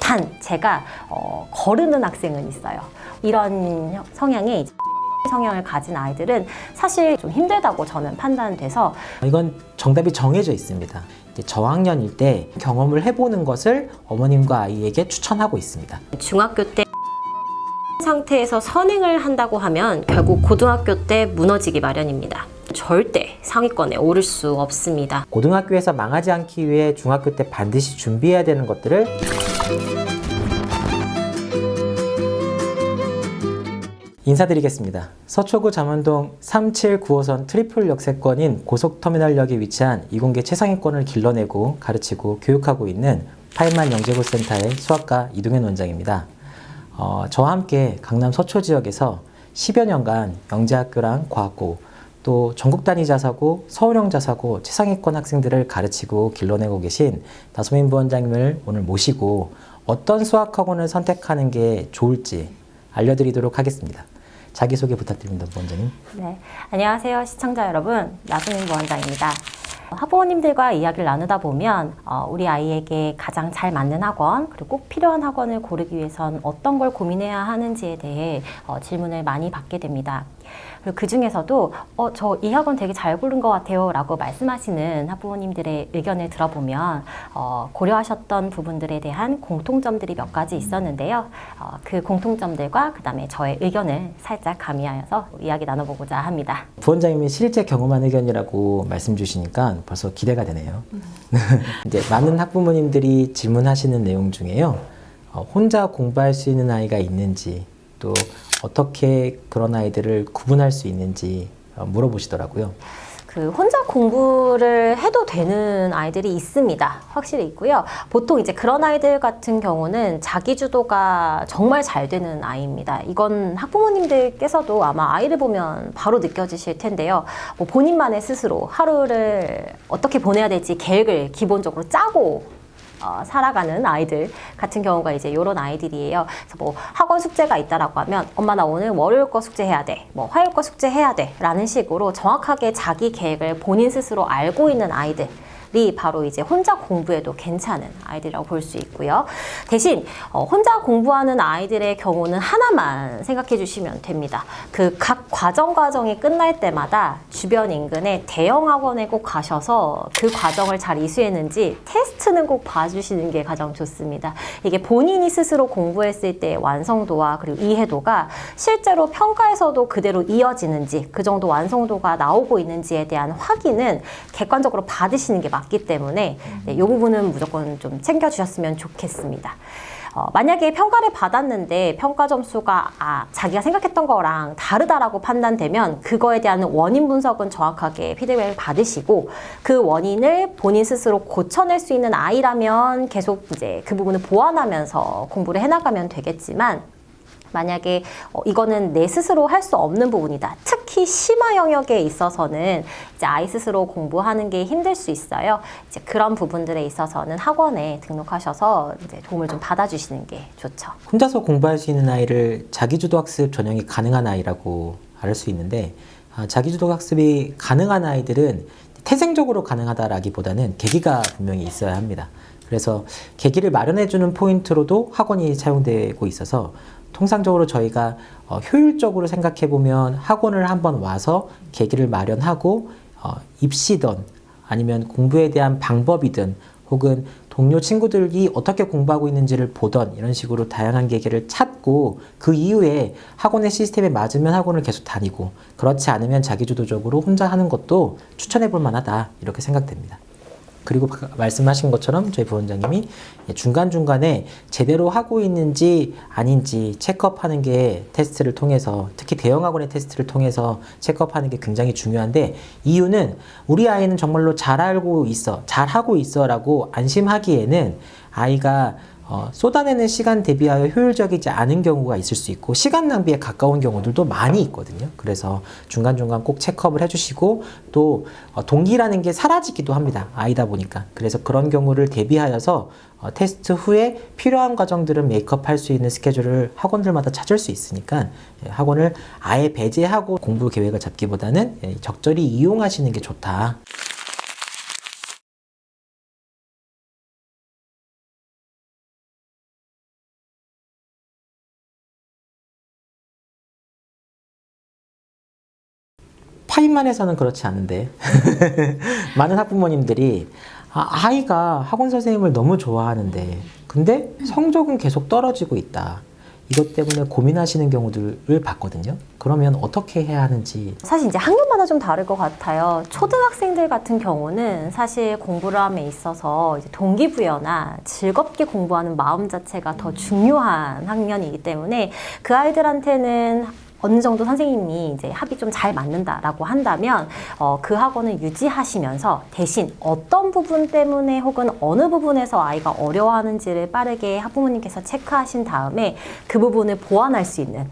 단 제가 거르는 학생은 있어요. 이런 성향의 성향을 가진 아이들은 사실 좀 힘들다고 저는 판단돼서 이건 정답이 정해져 있습니다. 이제 저학년일 때 경험을 해보는 것을 어머님과 아이에게 추천하고 있습니다. 중학교 때 상태에서 선행을 한다고 하면 결국 고등학교 때 무너지기 마련입니다. 절대 상위권에 오를 수 없습니다. 고등학교에서 망하지 않기 위해 중학교 때 반드시 준비해야 되는 것들을 인사드리겠습니다. 서초구 잠원동 3795호선 트리플 역세권인 고속터미널역에 위치한 이공계 최상위권을 길러내고 가르치고 교육하고 있는 파인만 영재고센터의 수학과 이동현 원장입니다. 저와 함께 강남 서초 지역에서 10여 년간 영재학교랑 과학고, 또 전국 단위 자사고, 서울형 자사고 최상위권 학생들을 가르치고 길러내고 계신 나소민 부원장님을 오늘 모시고 어떤 수학학원을 선택하는 게 좋을지 알려드리도록 하겠습니다. 자기소개 부탁드립니다, 부원장님. 네, 안녕하세요 시청자 여러분, 나소민 부원장입니다. 학부모님들과 이야기를 나누다 보면 우리 아이에게 가장 잘 맞는 학원, 그리고 꼭 필요한 학원을 고르기 위해선 어떤 걸 고민해야 하는지에 대해 질문을 많이 받게 됩니다. 그리고 그 중에서도 저 이 학원 되게 잘 고른 것 같아요 라고 말씀하시는 학부모님들의 의견을 들어보면 고려하셨던 부분들에 대한 공통점들이 몇 가지 있었는데요. 그 공통점들과 그 다음에 저의 의견을 살짝 가미하여서 이야기 나눠보고자 합니다. 부원장님이 실제 경험한 의견이라고 말씀 주시니까 벌써 기대가 되네요. 이제 많은 학부모님들이 질문하시는 내용 중에요. 혼자 공부할 수 있는 아이가 있는지, 또 어떻게 그런 아이들을 구분할 수 있는지 물어보시더라고요. 혼자 공부를 해도 되는 아이들이 있습니다. 확실히 있고요. 보통 이제 그런 아이들 같은 경우는 자기주도가 정말 잘 되는 아이입니다. 이건 학부모님들께서도 아마 아이를 보면 바로 느껴지실 텐데요. 뭐 본인만의 스스로 하루를 어떻게 보내야 될지 계획을 기본적으로 짜고 살아가는 아이들 같은 경우가 이제 이런 아이들이에요. 그래서 뭐 학원 숙제가 있다라고 하면 엄마 나 오늘 월요일 거 숙제해야 돼, 뭐 화요일 거 숙제해야 돼 라는 식으로 정확하게 자기 계획을 본인 스스로 알고 있는 아이들이 바로 이제 혼자 공부해도 괜찮은 아이들이라고 볼 수 있고요. 대신 혼자 공부하는 아이들의 경우는 하나만 생각해 주시면 됩니다. 그 각 과정이 끝날 때마다 주변 인근에 대형 학원에 꼭 가셔서 그 과정을 잘 이수했는지 테스트는 꼭 봐주시는 게 가장 좋습니다. 이게 본인이 스스로 공부했을 때의 완성도와 그리고 이해도가 실제로 평가에서도 그대로 이어지는지, 그 정도 완성도가 나오고 있는지에 대한 확인은 객관적으로 받으시는 게 맞기 때문에 이 부분은 무조건 좀 챙겨주셨으면 좋겠습니다. 만약에 평가를 받았는데 평가 점수가 자기가 생각했던 거랑 다르다라고 판단되면 그거에 대한 원인 분석은 정확하게 피드백을 받으시고, 그 원인을 본인 스스로 고쳐낼 수 있는 아이라면 계속 이제 그 부분을 보완하면서 공부를 해나가면 되겠지만, 만약에 이거는 내 스스로 할 수 없는 부분이다, 특히 심화 영역에 있어서는 이제 아이 스스로 공부하는 게 힘들 수 있어요. 이제 그런 부분들에 있어서는 학원에 등록하셔서 이제 도움을 좀 받아주시는 게 좋죠. 혼자서 공부할 수 있는 아이를 자기주도 학습 전형이 가능한 아이라고 알 수 있는데, 자기주도 학습이 가능한 아이들은 태생적으로 가능하다라기보다는 계기가 분명히 있어야 합니다. 그래서 계기를 마련해주는 포인트로도 학원이 사용되고 있어서 통상적으로 저희가 효율적으로 생각해보면 학원을 한번 와서 계기를 마련하고 입시든 아니면 공부에 대한 방법이든 혹은 동료 친구들이 어떻게 공부하고 있는지를 보던 이런 식으로 다양한 계기를 찾고, 그 이후에 학원의 시스템에 맞으면 학원을 계속 다니고, 그렇지 않으면 자기주도적으로 혼자 하는 것도 추천해 볼 만하다, 이렇게 생각됩니다. 그리고 말씀하신 것처럼 저희 부원장님이 중간중간에 제대로 하고 있는지 아닌지 체크업하는 게 테스트를 통해서, 특히 대형 학원의 테스트를 통해서 체크업하는 게 굉장히 중요한데, 이유는 우리 아이는 정말로 잘 알고 있어, 잘 하고 있어 라고 안심하기에는 아이가 쏟아내는 시간 대비하여 효율적이지 않은 경우가 있을 수 있고 시간 낭비에 가까운 경우들도 많이 있거든요. 그래서 중간중간 꼭 체크업을 해주시고, 또 동기라는 게 사라지기도 합니다, 아이다 보니까. 그래서 그런 경우를 대비하여서 테스트 후에 필요한 과정들은 메이크업 할 수 있는 스케줄을 학원들마다 찾을 수 있으니까 학원을 아예 배제하고 공부 계획을 잡기보다는 적절히 이용하시는 게 좋다. 타인만 해서는 그렇지 않은데 많은 학부모님들이 아이가 학원 선생님을 너무 좋아하는데 근데 성적은 계속 떨어지고 있다. 이것 때문에 고민하시는 경우들을 봤거든요. 그러면 어떻게 해야 하는지. 사실 이제 학년마다 좀 다를 것 같아요. 초등학생들 같은 경우는 사실 공부를 함에 있어서 이제 동기부여나 즐겁게 공부하는 마음 자체가 더 중요한 학년이기 때문에 그 아이들한테는 어느 정도 선생님이 이제 합이 좀 잘 맞는다라고 한다면 그 학원을 유지하시면서 대신 어떤 부분 때문에 혹은 어느 부분에서 아이가 어려워하는지를 빠르게 학부모님께서 체크하신 다음에 그 부분을 보완할 수 있는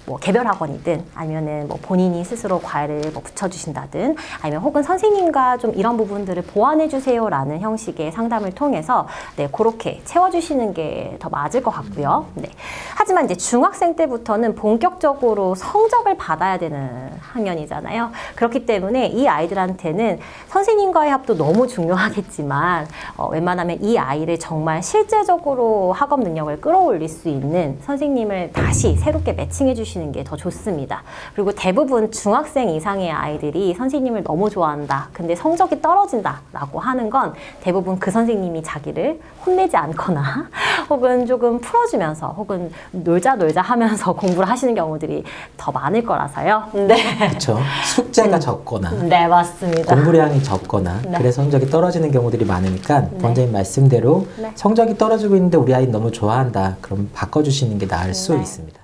뭐 개별 학원이든 아니면은 뭐 본인이 스스로 과외를 뭐 붙여주신다든 아니면 혹은 선생님과 좀 이런 부분들을 보완해 주세요라는 형식의 상담을 통해서 네 그렇게 채워주시는 게 더 맞을 것 같고요. 네. 하지만 이제 중학생 때부터는 본격적으로 성적을 받아야 되는 학년이잖아요. 그렇기 때문에 이 아이들한테는 선생님과의 합도 너무 중요하겠지만 웬만하면 이 아이를 정말 실제적으로 학업 능력을 끌어올릴 수 있는 선생님을 다시 새롭게 매칭해 주시는 게 더 좋습니다. 그리고 대부분 중학생 이상의 아이들이 선생님을 너무 좋아한다. 근데 성적이 떨어진다 라고 하는 건 대부분 그 선생님이 자기를 혼내지 않거나 혹은 조금 풀어주면서 혹은 놀자 하면서 공부를 하시는 경우들이 더 많을 거라서요. 네. 그렇죠. 숙제가 적거나 네, 맞습니다. 공부량이 적거나 네. 그래서 성적이 떨어지는 경우들이 많으니까 원장님 말씀대로 네. 성적이 떨어지고 있는데 우리 아이 너무 좋아한다. 그럼 바꿔주시는 게 나을 수 네. 있습니다.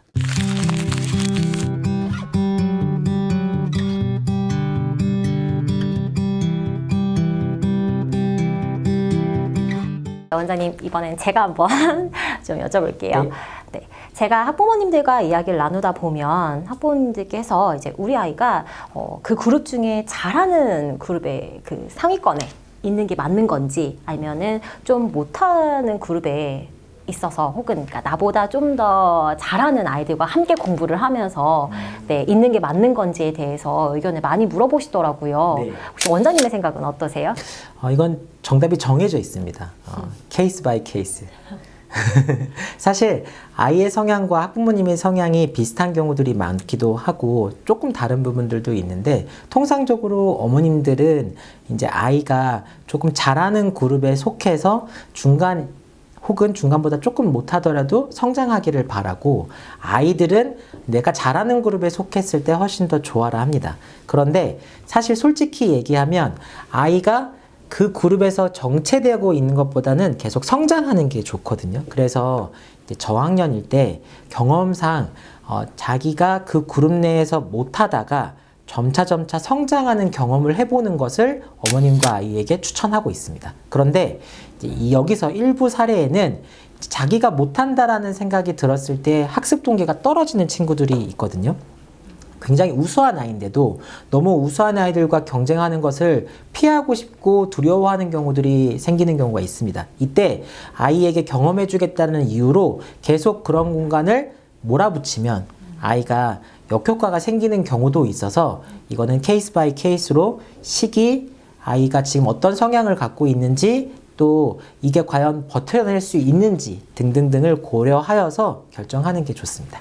원장님 이번엔 제가 한번 좀 여쭤볼게요. 네. 네. 제가 학부모님들과 이야기를 나누다 보면 학부모님들께서 이제 우리 아이가 그 그룹 중에 잘하는 그룹의 그 상위권에 있는 게 맞는 건지 아니면은 좀 못하는 그룹에 있어서 혹은 그러니까 나보다 좀 더 잘하는 아이들과 함께 공부를 하면서 네, 있는 게 맞는 건지에 대해서 의견을 많이 물어보시더라고요. 네. 혹시 원장님의 생각은 어떠세요? 이건 정답이 정해져 있습니다. 케이스 바이 케이스. 사실 아이의 성향과 학부모님의 성향이 비슷한 경우들이 많기도 하고 조금 다른 부분들도 있는데 통상적으로 어머님들은 이제 아이가 조금 잘하는 그룹에 속해서 중간 혹은 중간보다 조금 못하더라도 성장하기를 바라고 아이들은 내가 잘하는 그룹에 속했을 때 훨씬 더 좋아라 합니다. 그런데 사실 솔직히 얘기하면 아이가 그 그룹에서 정체되고 있는 것보다는 계속 성장하는 게 좋거든요. 그래서 이제 저학년일 때 경험상 자기가 그 그룹 내에서 못하다가 점차 성장하는 경험을 해보는 것을 어머님과 아이에게 추천하고 있습니다. 그런데 여기서 일부 사례에는 자기가 못한다라는 생각이 들었을 때 학습 동기가 떨어지는 친구들이 있거든요. 굉장히 우수한 아이인데도 너무 우수한 아이들과 경쟁하는 것을 피하고 싶고 두려워하는 경우들이 생기는 경우가 있습니다. 이때 아이에게 경험해 주겠다는 이유로 계속 그런 공간을 몰아붙이면 아이가 역효과가 생기는 경우도 있어서 이거는 케이스 바이 케이스로 시기, 아이가 지금 어떤 성향을 갖고 있는지 또 이게 과연 버텨낼 수 있는지 등등등을 고려하여서 결정하는 게 좋습니다.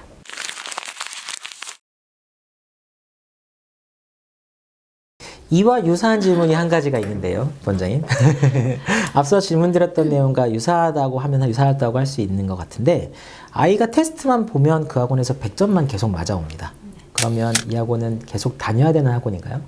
이와 유사한 질문이 한 가지가 있는데요, 원장님. 앞서 질문드렸던 내용과 유사하다고 하면 유사하다고 할 수 있는 것 같은데 아이가 테스트만 보면 그 학원에서 100점만 계속 맞아옵니다. 그러면 이 학원은 계속 다녀야 되는 학원인가요?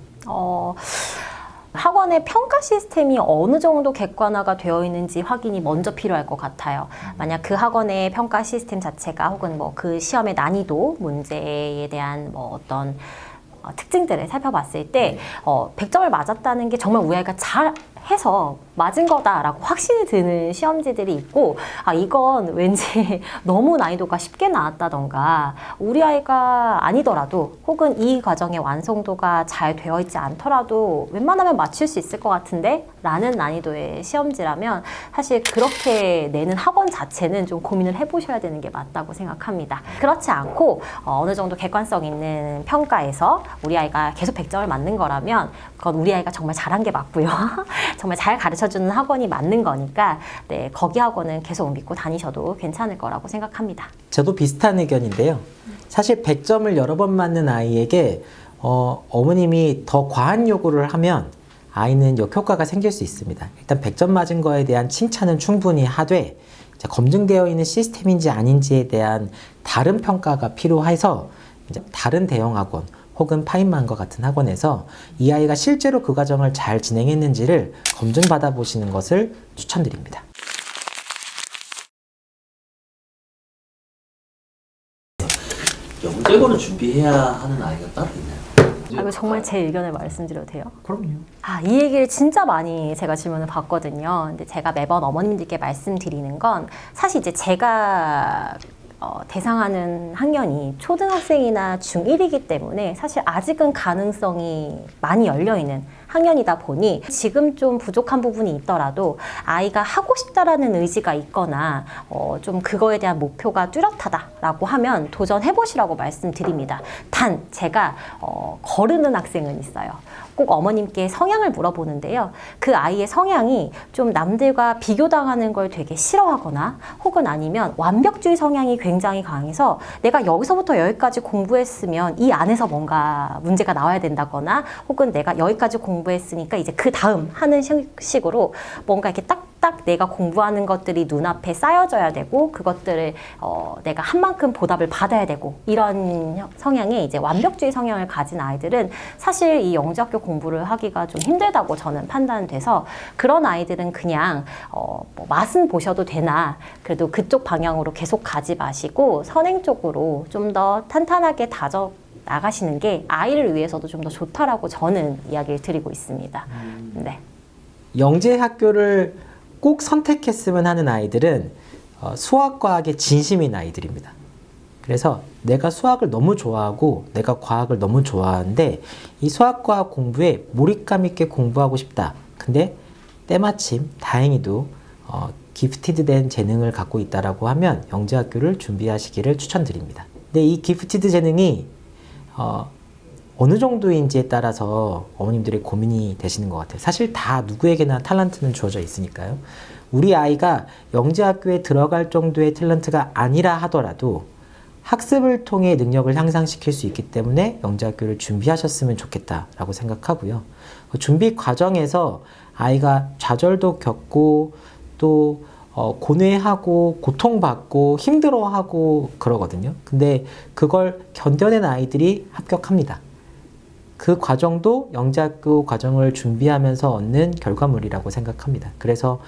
학원의 평가 시스템이 어느 정도 객관화가 되어 있는지 확인이 먼저 필요할 것 같아요. 만약 그 학원의 평가 시스템 자체가 혹은 뭐 그 시험의 난이도, 문제에 대한 뭐 어떤 특징들을 살펴봤을 때 100점을 맞았다는 게 정말 우리 아이가 잘 해서 맞은 거다라고 확신이 드는 시험지들이 있고 이건 왠지 너무 난이도가 쉽게 나왔다던가 우리 아이가 아니더라도 혹은 이 과정의 완성도가 잘 되어 있지 않더라도 웬만하면 맞출 수 있을 것 같은데 라는 난이도의 시험지라면 사실 그렇게 내는 학원 자체는 좀 고민을 해보셔야 되는 게 맞다고 생각합니다. 그렇지 않고 어느 정도 객관성 있는 평가에서 우리 아이가 계속 100점을 맞는 거라면 그건 우리 아이가 정말 잘한 게 맞고요. 정말 잘 가르쳐주는 학원이 맞는 거니까 네, 거기 학원은 계속 믿고 다니셔도 괜찮을 거라고 생각합니다. 저도 비슷한 의견인데요. 사실 100점을 여러 번 맞는 아이에게 어머님이 더 과한 요구를 하면 아이는 역효과가 생길 수 있습니다. 일단 100점 맞은 거에 대한 칭찬은 충분히 하되 이제 검증되어 있는 시스템인지 아닌지에 대한 다른 평가가 필요해서 이제 다른 대형 학원 혹은 파인만과 같은 학원에서 이 아이가 실제로 그 과정을 잘 진행했는지를 검증받아 보시는 것을 추천드립니다. 영재고를 준비해야 하는 아이가 따로 있나요? 이거 정말 제 의견을 말씀드려도 돼요? 그럼요. 이 얘기를 진짜 많이 제가 질문을 받거든요. 근데 제가 매번 어머님들께 말씀드리는 건 사실 이제 제가 대상하는 학년이 초등학생이나 중1이기 때문에 사실 아직은 가능성이 많이 열려있는 학년이다 보니 지금 좀 부족한 부분이 있더라도 아이가 하고 싶다라는 의지가 있거나 좀 그거에 대한 목표가 뚜렷하다라고 하면 도전해보시라고 말씀드립니다. 단 제가 거르는 학생은 있어요. 꼭 어머님께 성향을 물어보는데요. 그 아이의 성향이 좀 남들과 비교당하는 걸 되게 싫어하거나 혹은 아니면 완벽주의 성향이 굉장히 강해서 내가 여기서부터 여기까지 공부했으면 이 안에서 뭔가 문제가 나와야 된다거나 혹은 내가 여기까지 공부했으니까 이제 그 다음 하는 식으로 뭔가 이렇게 딱딱 내가 공부하는 것들이 눈앞에 쌓여져야 되고 그것들을 내가 한 만큼 보답을 받아야 되고 이런 성향의 이제 완벽주의 성향을 가진 아이들은 사실 이 영재학교 공부를 하기가 좀 힘들다고 저는 판단돼서 그런 아이들은 그냥 뭐 맛은 보셔도 되나 그래도 그쪽 방향으로 계속 가지 마시고 선행 쪽으로 좀 더 탄탄하게 다져 나가시는 게 아이를 위해서도 좀 더 좋다라고 저는 이야기를 드리고 있습니다. 네. 영재 학교를 꼭 선택했으면 하는 아이들은 수학과학에 진심인 아이들입니다. 그래서 내가 수학을 너무 좋아하고 내가 과학을 너무 좋아하는데 이 수학과학 공부에 몰입감 있게 공부하고 싶다. 근데 때마침 다행히도 기프티드 된 재능을 갖고 있다라고 하면 영재학교를 준비하시기를 추천드립니다. 근데 이 기프티드 재능이 어느 정도인지에 따라서 어머님들이 고민이 되시는 것 같아요. 사실 다 누구에게나 탤런트는 주어져 있으니까요. 우리 아이가 영재학교에 들어갈 정도의 탤런트가 아니라 하더라도 학습을 통해 능력을 향상시킬 수 있기 때문에 영재학교를 준비하셨으면 좋겠다라고 생각하고요. 준비 과정에서 아이가 좌절도 겪고 또 고뇌하고 고통받고 힘들어하고 그러거든요. 근데 그걸 견뎌낸 아이들이 합격합니다. 그 과정도 영재학교 과정을 준비하면서 얻는 결과물이라고 생각합니다. 그래서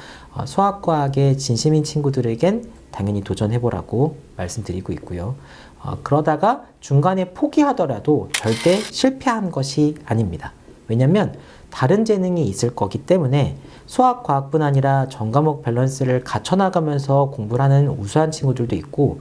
수학과학에 진심인 친구들에겐 당연히 도전해보라고 말씀드리고 있고요. 그러다가 중간에 포기하더라도 절대 실패한 것이 아닙니다. 왜냐하면 다른 재능이 있을 거기 때문에 수학, 과학뿐 아니라 전과목 밸런스를 갖춰나가면서 공부를 하는 우수한 친구들도 있고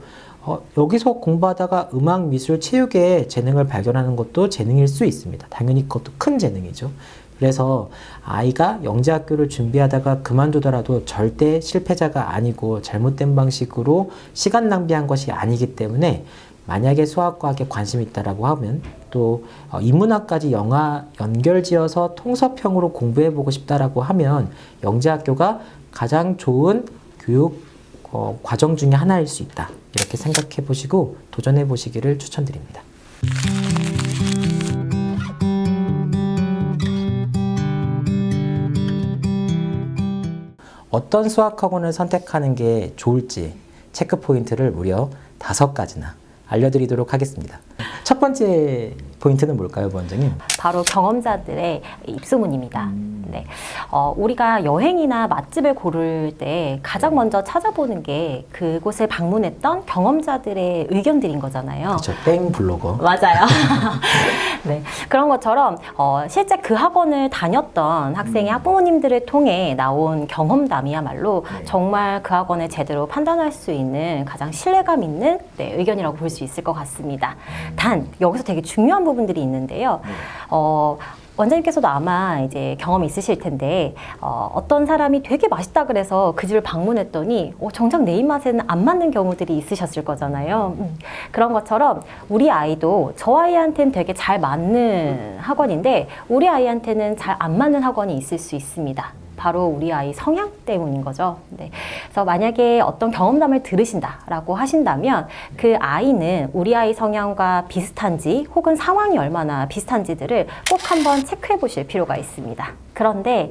여기서 공부하다가 음악, 미술, 체육에 재능을 발견하는 것도 재능일 수 있습니다. 당연히 그것도 큰 재능이죠. 그래서 아이가 영재학교를 준비하다가 그만두더라도 절대 실패자가 아니고 잘못된 방식으로 시간 낭비한 것이 아니기 때문에 만약에 수학과학에 관심이 있다라고 하면 또 인문학까지 연결지어서 통섭형으로 공부해보고 싶다라고 하면 영재학교가 가장 좋은 교육 과정 중에 하나일 수 있다. 이렇게 생각해 보시고 도전해 보시기를 추천드립니다. 어떤 수학학원을 선택하는 게 좋을지 체크 포인트를 무려 5가지나 알려드리도록 하겠습니다. 첫 번째 포인트는 뭘까요, 부원장님? 바로 경험자들의 입소문입니다. 네. 우리가 여행이나 맛집을 고를 때 가장 먼저 찾아보는 게 그곳을 방문했던 경험자들의 의견들인 거잖아요. 그렇죠. 땡 블로거. 맞아요. 네. 그런 것처럼 실제 그 학원을 다녔던 학생의 학부모님들을 통해 나온 경험담이야말로 네. 정말 그 학원을 제대로 판단할 수 있는 가장 신뢰감 있는 의견이라고 볼 수 있을 것 같습니다. 단 여기서 되게 중요한 부분들이 있는데요. 원장님께서도 아마 이제 경험이 있으실 텐데 어떤 사람이 되게 맛있다 그래서 그 집을 방문했더니 정작 내 입맛에는 안 맞는 경우들이 있으셨을 거잖아요. 그런 것처럼 우리 아이도 저 아이한테는 되게 잘 맞는 학원인데 우리 아이한테는 잘 안 맞는 학원이 있을 수 있습니다. 바로 우리 아이 성향 때문인 거죠. 네. 그래서 만약에 어떤 경험담을 들으신다라고 하신다면 그 아이는 우리 아이 성향과 비슷한지 혹은 상황이 얼마나 비슷한지들을 꼭 한번 체크해 보실 필요가 있습니다. 그런데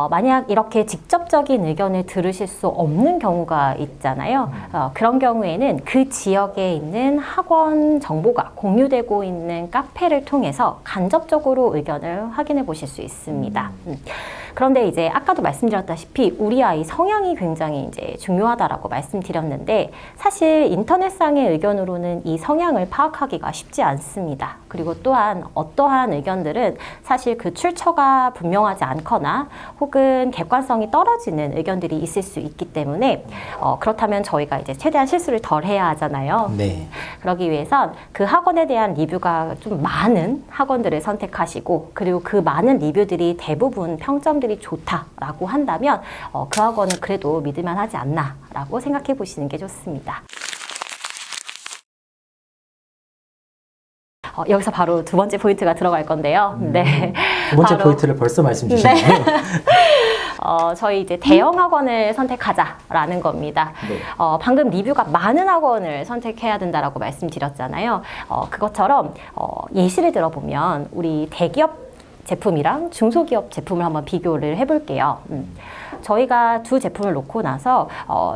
만약 이렇게 직접적인 의견을 들으실 수 없는 경우가 있잖아요. 그런 경우에는 그 지역에 있는 학원 정보가 공유되고 있는 카페를 통해서 간접적으로 의견을 확인해 보실 수 있습니다. 그런데 이제 아까도 말씀드렸다시피 우리 아이 성향이 굉장히 이제 중요하다라고 말씀드렸는데 사실 인터넷상의 의견으로는 이 성향을 파악하기가 쉽지 않습니다. 그리고 또한 어떠한 의견들은 사실 그 출처가 분명하지 않거나 혹은 객관성이 떨어지는 의견들이 있을 수 있기 때문에 그렇다면 저희가 이제 최대한 실수를 덜 해야 하잖아요. 네. 그러기 위해선 그 학원에 대한 리뷰가 좀 많은 학원들을 선택하시고 그리고 그 많은 리뷰들이 대부분 평점들이 좋다라고 한다면 그 학원은 그래도 믿을만 하지 않나라고 생각해 보시는 게 좋습니다. 여기서 바로 두 번째 포인트가 들어갈 건데요. 네. 두 번째 바로- 포인트를 벌써 말씀 주셨네요. 저희 이제 대형 학원을 선택하자라는 겁니다. 네. 방금 리뷰가 많은 학원을 선택해야 된다라고 말씀드렸잖아요. 그것처럼 예시를 들어보면 우리 대기업 제품이랑 중소기업 제품을 한번 비교를 해볼게요. 저희가 두 제품을 놓고 나서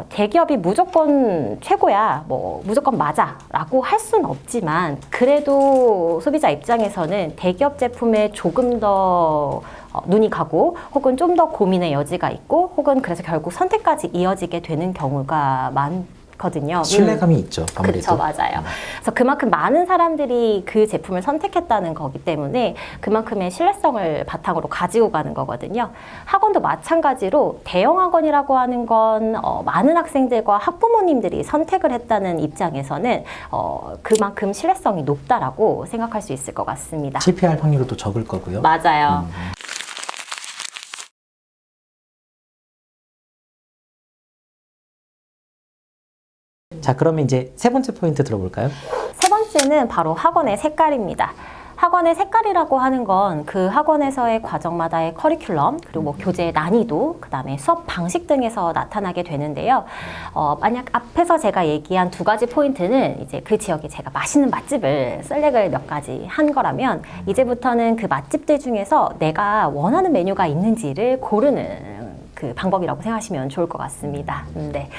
대기업이 무조건 최고야, 뭐 무조건 맞아라고 할 수는 없지만 그래도 소비자 입장에서는 대기업 제품에 조금 더 눈이 가고 혹은 좀 더 고민의 여지가 있고 혹은 그래서 결국 선택까지 이어지게 되는 경우가 많거든요. 신뢰감이 있죠. 아무래도. 그렇죠, 맞아요. 그래서 그만큼 많은 사람들이 그 제품을 선택했다는 거기 때문에 그만큼의 신뢰성을 바탕으로 가지고 가는 거거든요. 학원도 마찬가지로 대형 학원이라고 하는 건 많은 학생들과 학부모님들이 선택을 했다는 입장에서는 그만큼 신뢰성이 높다라고 생각할 수 있을 것 같습니다. 실패할 확률도 적을 거고요. 맞아요. 자, 그러면 이제 세 번째 포인트 들어볼까요? 세 번째는 바로 학원의 색깔입니다. 학원의 색깔이라고 하는 건 그 학원에서의 과정마다의 커리큘럼, 그리고 뭐 교재의 난이도, 그 다음에 수업 방식 등에서 나타나게 되는데요. 만약 앞에서 제가 얘기한 두 가지 포인트는 이제 그 지역에 제가 맛있는 맛집을 셀렉을 몇 가지 한 거라면 이제부터는 그 맛집들 중에서 내가 원하는 메뉴가 있는지를 고르는 그 방법이라고 생각하시면 좋을 것 같습니다. 네.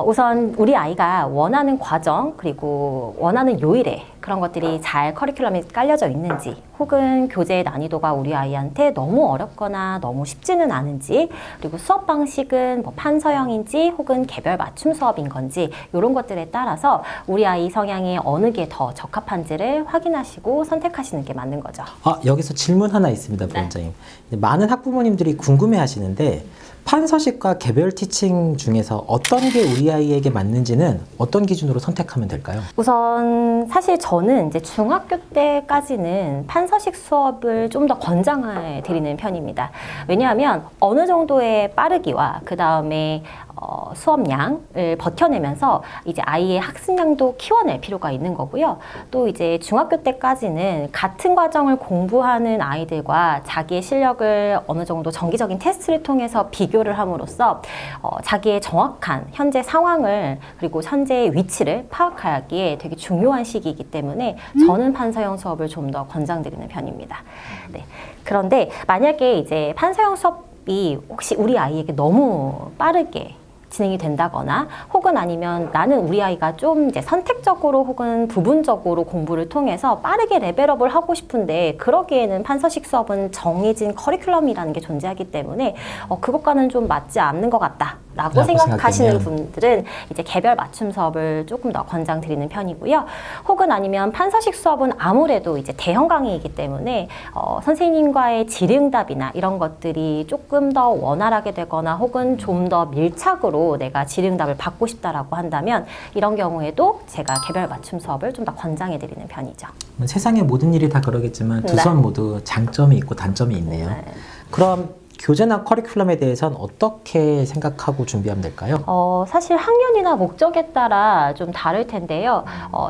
우선 우리 아이가 원하는 과정 그리고 원하는 요일에 그런 것들이 잘 커리큘럼이 깔려져 있는지 혹은 교재의 난이도가 우리 아이한테 너무 어렵거나 너무 쉽지는 않은지 그리고 수업 방식은 뭐 판서형인지 혹은 개별 맞춤 수업인 건지 이런 것들에 따라서 우리 아이 성향에 어느 게 더 적합한지를 확인하시고 선택하시는 게 맞는 거죠. 여기서 질문 하나 있습니다, 부원장님. 많은 학부모님들이 궁금해 하시는데 판서식과 개별 티칭 중에서 어떤 게 우리 아이에게 맞는지는 어떤 기준으로 선택하면 될까요? 우선 사실 저는 이제 중학교 때까지는 판서식 수업을 좀 더 권장해 드리는 편입니다. 왜냐하면 어느 정도의 빠르기와 그 다음에 수업량을 버텨내면서 이제 아이의 학습량도 키워낼 필요가 있는 거고요. 또 이제 중학교 때까지는 같은 과정을 공부하는 아이들과 자기의 실력을 어느 정도 정기적인 테스트를 통해서 비교를 함으로써 자기의 정확한 현재 상황을 그리고 현재의 위치를 파악하기에 되게 중요한 시기이기 때문에 저는 판서형 수업을 좀 더 권장드리는 편입니다. 네. 그런데 만약에 이제 판서형 수업이 혹시 우리 아이에게 너무 빠르게 진행이 된다거나 혹은 아니면 나는 우리 아이가 좀 이제 선택적으로 혹은 부분적으로 공부를 통해서 빠르게 레벨업을 하고 싶은데 그러기에는 판서식 수업은 정해진 커리큘럼이라는 게 존재하기 때문에 그것과는 좀 맞지 않는 것 같다 라고 생각하시는 분들은 이제 개별 맞춤 수업을 조금 더 권장드리는 편이고요. 혹은 아니면 판서식 수업은 아무래도 이제 대형 강의이기 때문에 선생님과의 질의응답이나 이런 것들이 조금 더 원활하게 되거나 혹은 좀 더 밀착으로 내가 질의응답을 받고 싶다라고 한다면 이런 경우에도 제가 개별 맞춤 수업을 좀 더 권장해드리는 편이죠. 세상의 모든 일이 다 그러겠지만 두 수업 모두 장점이 있고 단점이 있네요. 네. 그럼 교재나 커리큘럼에 대해서는 어떻게 생각하고 준비하면 될까요? 사실 학년이나 목적에 따라 좀 다를 텐데요.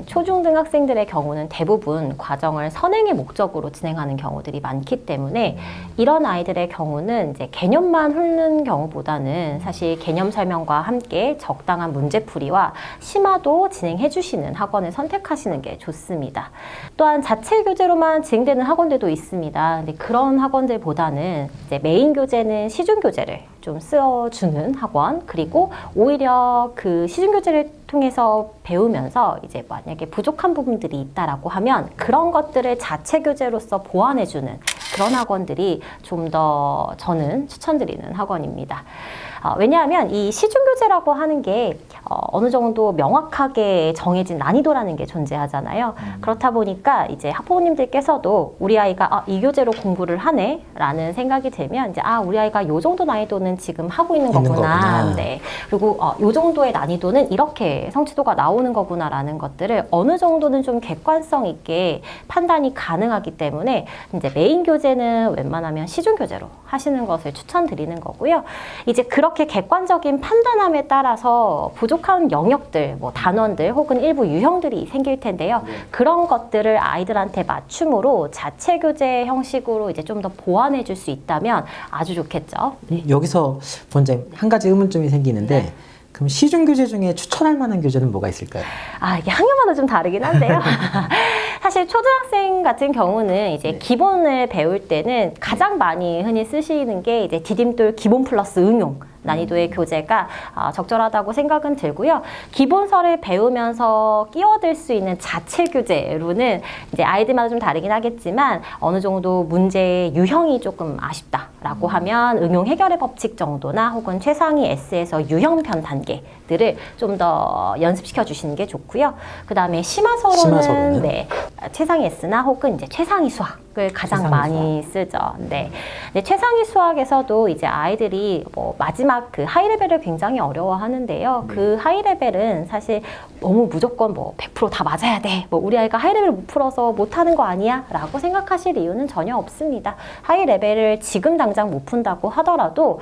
초중등 학생들의 경우는 대부분 과정을 선행의 목적으로 진행하는 경우들이 많기 때문에 이런 아이들의 경우는 이제 개념만 훑는 경우보다는 사실 개념 설명과 함께 적당한 문제풀이와 심화도 진행해 주시는 학원을 선택하시는 게 좋습니다. 또한 자체 교재로만 진행되는 학원들도 있습니다. 근데 그런 학원들보다는 이제 메인 교재는 시중 교재를 좀 써주는 학원, 그리고 오히려 그 시중 교재를 통해서 배우면서 이제 만약에 부족한 부분들이 있다라고 하면 그런 것들을 자체 교재로서 보완해주는 그런 학원들이 좀 더 저는 추천드리는 학원입니다. 왜냐하면 이 시중교재라고 하는 게 어느 정도 명확하게 정해진 난이도라는 게 존재하잖아요. 그렇다 보니까 이제 학부모님들께서도 우리 아이가 이 교재로 공부를 하네 라는 생각이 들면 이제 우리 아이가 요 정도 난이도는 지금 하고 있는 거구나. 네. 그리고 요 정도의 난이도는 이렇게 성취도가 나오는 거구나 라는 것들을 어느 정도는 좀 객관성 있게 판단이 가능하기 때문에 이제 메인 교재는 웬만하면 시중 교재로 하시는 것을 추천드리는 거고요. 이제 그렇게 객관적인 판단함에 따라서 부족한 영역들, 뭐 단원들 혹은 일부 유형들이 생길 텐데요. 그런 것들을 아이들한테 맞춤으로 자체 교재 형식으로 이제 좀 더 보완해 줄 수 있다면 아주 좋겠죠. 여기서 원장님 한 가지 의문점이 생기는데 그럼 시중 교재 중에 추천할 만한 교재는 뭐가 있을까요? 이게 학년마다 좀 다르긴 한데요. 사실 초등학생 같은 경우는 이제 기본을 배울 때는 가장 많이 흔히 쓰시는 게 이제 디딤돌 기본 플러스 응용 난이도의 교재가 적절하다고 생각은 들고요. 기본서를 배우면서 끼어들 수 있는 자체 교재로는 이제 아이들마다 좀 다르긴 하겠지만 어느 정도 문제의 유형이 조금 아쉽다라고 하면 응용 해결의 법칙 정도나 혹은 최상위 S에서 유형편 단계들을 좀 더 연습시켜 주시는 게 좋고요. 그 다음에 심화서로는 네, 최상위 S나 혹은 이제 최상위 수학을 가장 많이 쓰죠. 네. 근데 최상위 수학에서도 이제 아이들이 뭐 마지막 그 하이 레벨을 굉장히 어려워하는데요. 그 하이 레벨은 사실 너무 무조건 뭐 100% 다 맞아야 돼. 뭐 우리 아이가 하이 레벨을 못 풀어서 못하는 거 아니야? 라고 생각하실 이유는 전혀 없습니다. 하이 레벨을 지금 당장 못 푼다고 하더라도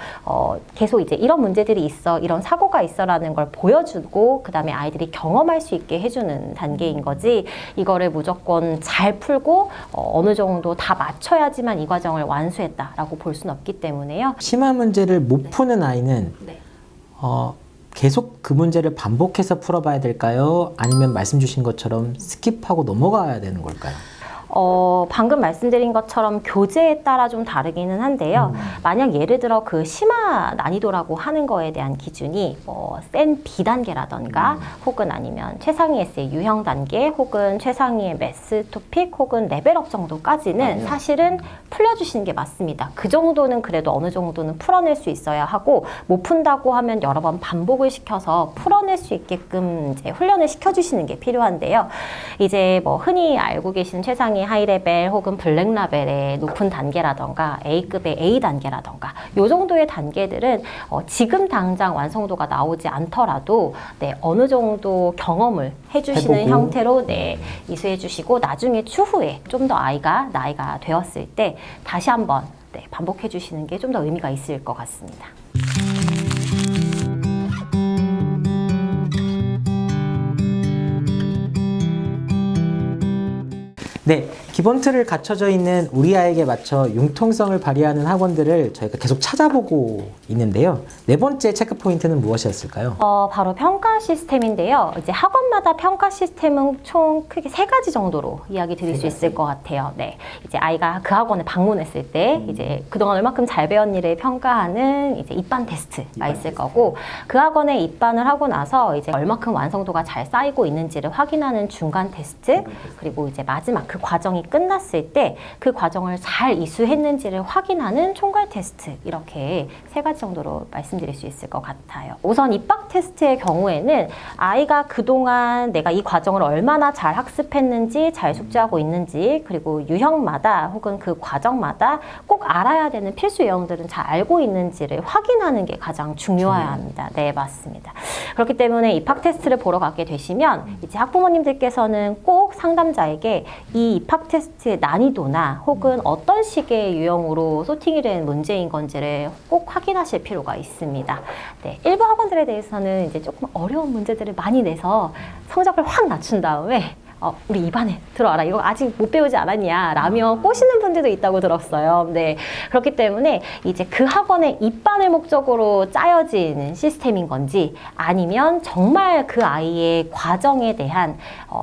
계속 이제 이런 문제들이 있어, 이런 사고가 있어라는 걸 보여주고 그 다음에 아이들이 경험할 수 있게 해주는 단계인 거지 이거를 무조건 잘 풀고 어느 정도 다 맞춰야지만 이 과정을 완수했다라고 볼 수는 없기 때문에요. 심화 문제를 못 푸는 아이는 계속 그 문제를 반복해서 풀어봐야 될까요? 아니면 말씀 주신 것처럼 스킵하고 넘어가야 되는 걸까요? 방금 말씀드린 것처럼 교재에 따라 좀 다르기는 한데요. 만약 예를 들어 그 심화 난이도라고 하는 거에 대한 기준이 센 B단계라던가 혹은 아니면 최상위 S의 유형 단계 혹은 최상위의 매스 토픽 혹은 레벨업 정도까지는 사실은 풀려주시는 게 맞습니다. 그 정도는 그래도 어느 정도는 풀어낼 수 있어야 하고 못 푼다고 하면 여러 번 반복을 시켜서 풀어낼 수 있게끔 이제 훈련을 시켜주시는 게 필요한데요. 이제 뭐 흔히 알고 계신 최상위 하이레벨 혹은 블랙라벨의 높은 단계라던가 A급의 A 단계라던가 요 정도의 단계들은 지금 당장 완성도가 나오지 않더라도 어느 정도 경험을 해주시는 해보고. 형태로 이수해 주시고 나중에 추후에 좀 더 아이가 나이가 되었을 때 다시 한번 반복해 주시는 게 좀 더 의미가 있을 것 같습니다. 네, 기본 틀을 갖춰져 있는 우리 아이에게 맞춰 융통성을 발휘하는 학원들을 저희가 계속 찾아보고 있는데요. 네 번째 체크 포인트는 무엇이었을까요? 바로 평가 시스템인데요. 이제 학원마다 평가 시스템은 총 크게 3가지 정도로 이야기 드릴 수 있을 것 같아요. 네, 이제 아이가 그 학원에 방문했을 때 이제 그동안 얼마큼 잘 배웠니를 평가하는 이제 입반 테스트가 있을 거고, 그 학원에 입반을 하고 나서 이제 얼마큼 완성도가 잘 쌓이고 있는지를 확인하는 중간 테스트, 그리고 이제 마지막 그 과정이 끝났을 때 그 과정을 잘 이수했는지를 확인하는 총괄 테스트, 이렇게 3가지 정도로 말씀드릴 수 있을 것 같아요. 우선 입학 테스트의 경우에는 아이가 그동안 내가 이 과정을 얼마나 잘 학습했는지, 잘 숙지하고 있는지, 그리고 유형마다 혹은 그 과정마다 꼭 알아야 되는 필수 유형들은 잘 알고 있는지를 확인하는 게 가장 중요해야 합니다. 네, 맞습니다. 그렇기 때문에 입학 테스트를 보러 가게 되시면 이제 학부모님들께서는 꼭 상담자에게 이 입학 테스트의 난이도나 혹은 어떤 식의 유형으로 소팅이 된 문제인 건지를 꼭 확인하실 필요가 있습니다. 네, 일부 학원들에 대해서는 이제 조금 어려운 문제들을 많이 내서 성적을 확 낮춘 다음에 우리 입안에 들어와라. 이거 아직 못 배우지 않았냐? 라며 꼬시는 분들도 있다고 들었어요. 네. 그렇기 때문에 이제 그 학원의 입반을 목적으로 짜여진 시스템인 건지 아니면 정말 그 아이의 과정에 대한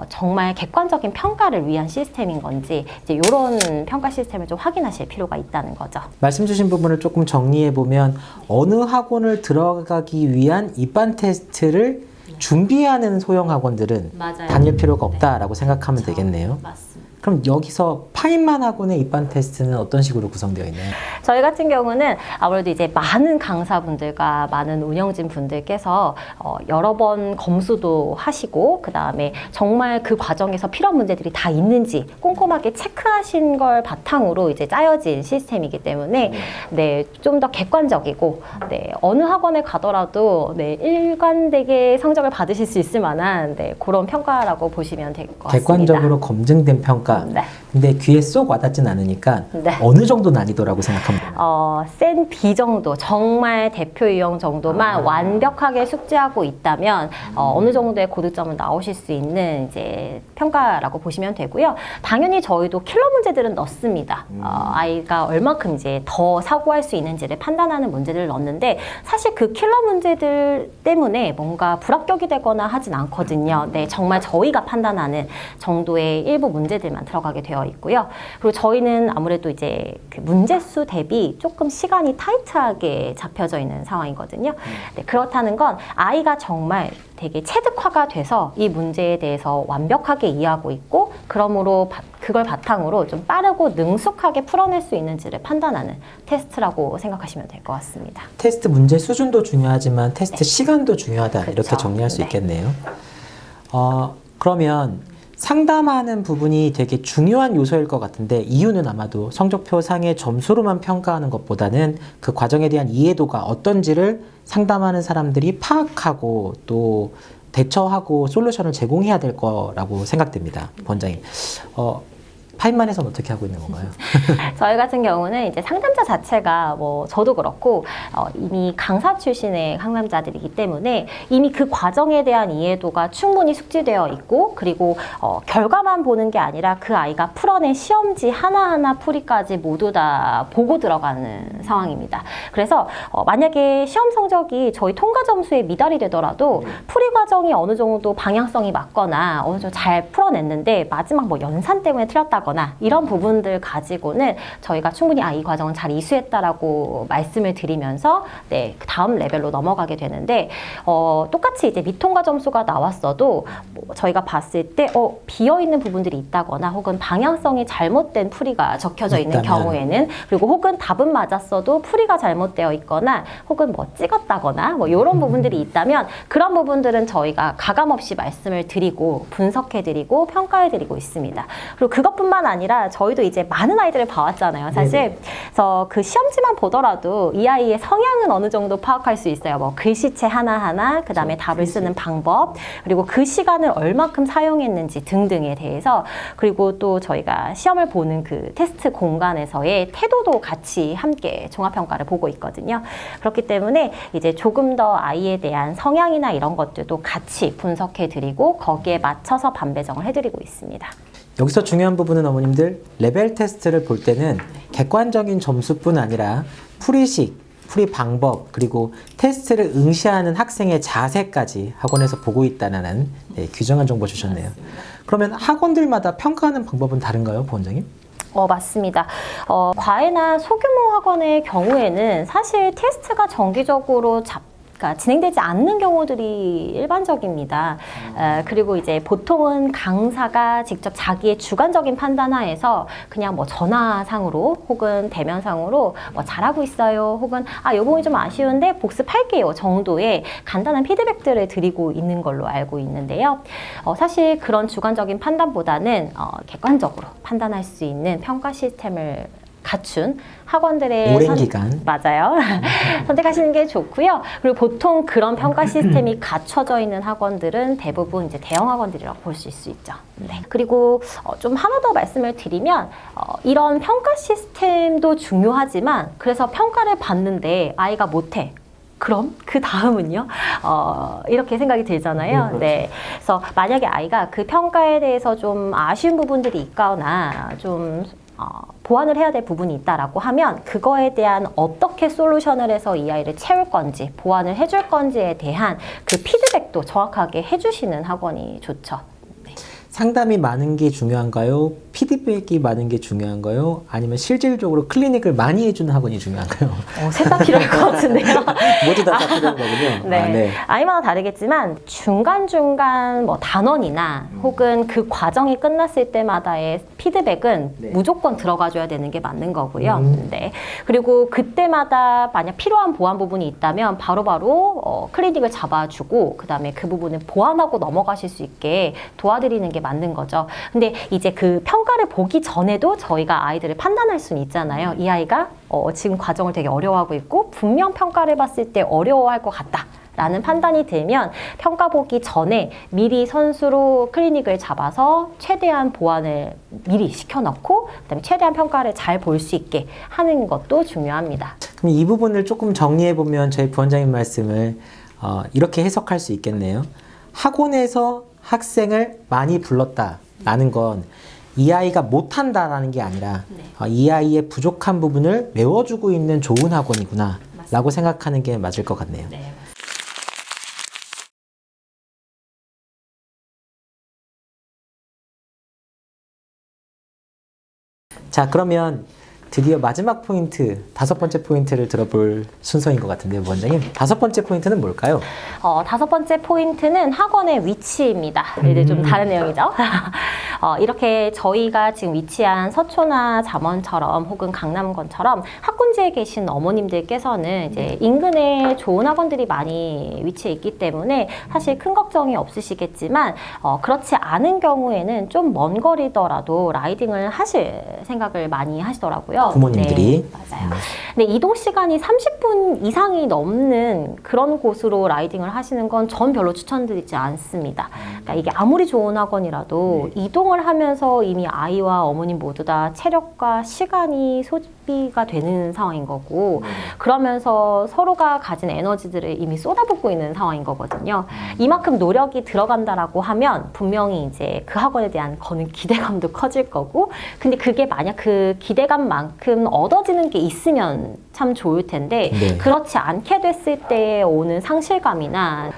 정말 객관적인 평가를 위한 시스템인 건지 이제 이런 평가 시스템을 좀 확인하실 필요가 있다는 거죠. 말씀 주신 부분을 조금 정리해 보면 어느 학원을 들어가기 위한 입반 테스트를 준비하는 소형 학원들은 맞아요. 다닐 필요가 없다라고 생각하면 되겠네요. 맞습니다. 그럼 여기서 파인만 학원의 입반 테스트는 어떤 식으로 구성되어 있나요? 저희 같은 경우는 아무래도 이제 많은 강사분들과 많은 운영진 분들께서 여러 번 검수도 하시고 그 다음에 정말 그 과정에서 필요한 문제들이 다 있는지 꼼꼼하게 체크하신 걸 바탕으로 이제 짜여진 시스템이기 때문에 네, 좀 더 객관적이고 네, 어느 학원에 가더라도 네, 일관되게 성적을 받으실 수 있을 만한 네, 그런 평가라고 보시면 될 것 같습니다. 객관적으로 검증된 평가. 네. 근데 귀에 쏙 와닿진 않으니까 네. 어느 정도 난이도라고 생각합니다. 센 B 정도, 정말 대표 유형 정도만 완벽하게 숙지하고 있다면 어느 정도의 고득점을 나오실 수 있는 이제 평가라고 보시면 되고요. 당연히 저희도 킬러 문제들은 넣습니다. 아이가 얼마큼 이제 더 사고할 수 있는지를 판단하는 문제들을 넣는데 사실 그 킬러 문제들 때문에 뭔가 불합격이 되거나 하진 않거든요. 네, 정말 저희가 판단하는 정도의 일부 문제들만 들어가게 되어 있고요. 그리고 저희는 아무래도 이제 그 문제수 대비 조금 시간이 타이트하게 잡혀져 있는 상황이거든요. 네, 그렇다는 건 아이가 정말 되게 체득화가 돼서 이 문제에 대해서 완벽하게 이해하고 있고 그러므로 그걸 바탕으로 좀 빠르고 능숙하게 풀어낼 수 있는지를 판단하는 테스트라고 생각하시면 될 것 같습니다. 테스트 문제 수준도 중요하지만 테스트 시간도 중요하다. 이렇게 그렇죠. 정리할 수 네. 있겠네요. 그러면 상담하는 부분이 되게 중요한 요소일 것 같은데 이유는 아마도 성적표 상의 점수로만 평가하는 것보다는 그 과정에 대한 이해도가 어떤지를 상담하는 사람들이 파악하고 또 대처하고 솔루션을 제공해야 될 거라고 생각됩니다. 원장님. 파인만에서는 어떻게 하고 있는 건가요? 저희 같은 경우는 이제 상담자 자체가 뭐 저도 그렇고 이미 강사 출신의 상담자들이기 때문에 이미 그 과정에 대한 이해도가 충분히 숙지되어 있고 그리고 결과만 보는 게 아니라 그 아이가 풀어낸 시험지 하나하나 풀이까지 모두 다 보고 들어가는 상황입니다. 그래서 만약에 시험 성적이 저희 통과 점수에 미달이 되더라도 풀이 과정이 어느 정도 방향성이 맞거나 어느 정도 잘 풀어냈는데 마지막 뭐 연산 때문에 틀렸다거나 이런 부분들 가지고는 저희가 충분히 이 과정은 잘 이수했다라고 말씀을 드리면서 네, 다음 레벨로 넘어가게 되는데 똑같이 이제 미통과 점수가 나왔어도 뭐 저희가 봤을 때 비어있는 부분들이 있다거나 혹은 방향성이 잘못된 풀이가 적혀져 있는 경우에는 그리고 혹은 답은 맞았어도 풀이가 잘못되어 있거나 혹은 뭐 찍었다거나 뭐 이런 부분들이 있다면 그런 부분들은 저희가 가감없이 말씀을 드리고 분석해드리고 평가해드리고 있습니다. 그리고 그것뿐만 아니라 저희도 이제 많은 아이들을 봐왔잖아요, 사실. 네네. 그래서 그 시험지만 보더라도 이 아이의 성향은 어느 정도 파악할 수 있어요. 뭐 글씨체 하나하나, 그 다음에 답을 쓰는 방법, 그리고 그 시간을 얼마큼 사용했는지 등등에 대해서 그리고 또 저희가 시험을 보는 그 테스트 공간에서의 태도도 같이 함께 종합평가를 보고 있거든요. 그렇기 때문에 이제 조금 더 아이에 대한 성향이나 이런 것들도 같이 분석해드리고 거기에 맞춰서 반배정을 해드리고 있습니다. 여기서 중요한 부분은 어머님들 레벨 테스트를 볼 때는 객관적인 점수뿐 아니라 풀이식, 풀이 방법 그리고 테스트를 응시하는 학생의 자세까지 학원에서 보고 있다는 규정한 정보 주셨네요. 그러면 학원들마다 평가하는 방법은 다른가요, 부원장님? 맞습니다. 과외나 소규모 학원의 경우에는 사실 테스트가 정기적으로 진행되지 않는 경우들이 일반적입니다. 그리고 이제 보통은 강사가 직접 자기의 주관적인 판단하에서 그냥 뭐 전화상으로 혹은 대면상으로 뭐 잘하고 있어요. 혹은 이 부분이 좀 아쉬운데 복습할게요 정도의 간단한 피드백들을 드리고 있는 걸로 알고 있는데요. 사실 그런 주관적인 판단보다는 객관적으로 판단할 수 있는 평가 시스템을 갖춘 학원들의 오랜 기간. 맞아요. 선택하시는 게 좋고요. 그리고 보통 그런 평가 시스템이 갖춰져 있는 학원들은 대부분 이제 대형 학원들이라고 볼 수 있죠. 네. 그리고 좀 하나 더 말씀을 드리면 이런 평가 시스템도 중요하지만 그래서 평가를 받는데 아이가 못해. 그럼 그 다음은요? 이렇게 생각이 들잖아요. 그렇죠. 네. 그래서 만약에 아이가 그 평가에 대해서 좀 아쉬운 부분들이 있거나 좀 보완을 해야 될 부분이 있다라고 하면 그거에 대한 어떻게 솔루션을 해서 이 아이를 채울 건지 보완을 해줄 건지에 대한 그 피드백도 정확하게 해주시는 학원이 좋죠. 네. 상담이 많은 게 중요한가요? 피드백이 많은 게 중요한가요? 아니면 실질적으로 클리닉을 많이 해주는 학원이 중요한가요? 셋 다 필요할 것 같은데요. 모두 다 필요한 거군요. 네. 아, 네. 아이마다 다르겠지만 중간중간 뭐 단원이나 혹은 그 과정이 끝났을 때마다의 피드백은 네. 무조건 들어가줘야 되는 게 맞는 거고요. 네. 그리고 그때마다 만약 필요한 보완 부분이 있다면 바로바로 클리닉을 잡아주고 그 다음에 그 부분을 보완하고 넘어가실 수 있게 도와드리는 게 맞는 거죠. 근데 이제 그 평가를 보기 전에도 저희가 아이들을 판단할 수는 있잖아요. 이 아이가 지금 과정을 되게 어려워하고 있고 분명 평가를 봤을 때 어려워할 것 같다. 라는 판단이 들면 평가 보기 전에 미리 선수로 클리닉을 잡아서 최대한 보완을 미리 시켜놓고 그다음에 최대한 평가를 잘 볼 수 있게 하는 것도 중요합니다. 그럼 이 부분을 조금 정리해보면 저희 부원장님 말씀을 이렇게 해석할 수 있겠네요. 학원에서 학생을 많이 불렀다라는 건 이 아이가 못한다라는 게 아니라 이 아이의 부족한 부분을 메워주고 있는 좋은 학원이구나 라고 생각하는 게 맞을 것 같네요. 네. 자, 그러면 드디어 마지막 포인트, 5번째 포인트를 들어볼 순서인 것 같은데요, 원장님. 5번째 포인트는 뭘까요? 5번째 포인트는 학원의 위치입니다. 이제 좀 다른 내용이죠. 이렇게 저희가 지금 위치한 서초나 잠원처럼 혹은 강남권처럼 학군지에 계신 어머님들께서는 이제 인근에 좋은 학원들이 많이 위치해 있기 때문에 사실 큰 걱정이 없으시겠지만 그렇지 않은 경우에는 좀 먼 거리더라도 라이딩을 하실 생각을 많이 하시더라고요. 부모님들이. 네, 맞아요. 근데 이동 시간이 30분 이상이 넘는 그런 곳으로 라이딩을 하시는 건 전 별로 추천드리지 않습니다. 그러니까 이게 아무리 좋은 학원이라도 이동을 하면서 이미 아이와 어머님 모두 다 체력과 시간이 소비가 되는 상황인 거고 그러면서 서로가 가진 에너지들을 이미 쏟아붓고 있는 상황인 거거든요. 이만큼 노력이 들어간다라고 하면 분명히 이제 그 학원에 대한 거는 기대감도 커질 거고 근데 그게 만약 그 기대감만큼 얻어지는 게 있으면 참 좋을 텐데 네. 그렇지 않게 됐을 때 오는 상실감이나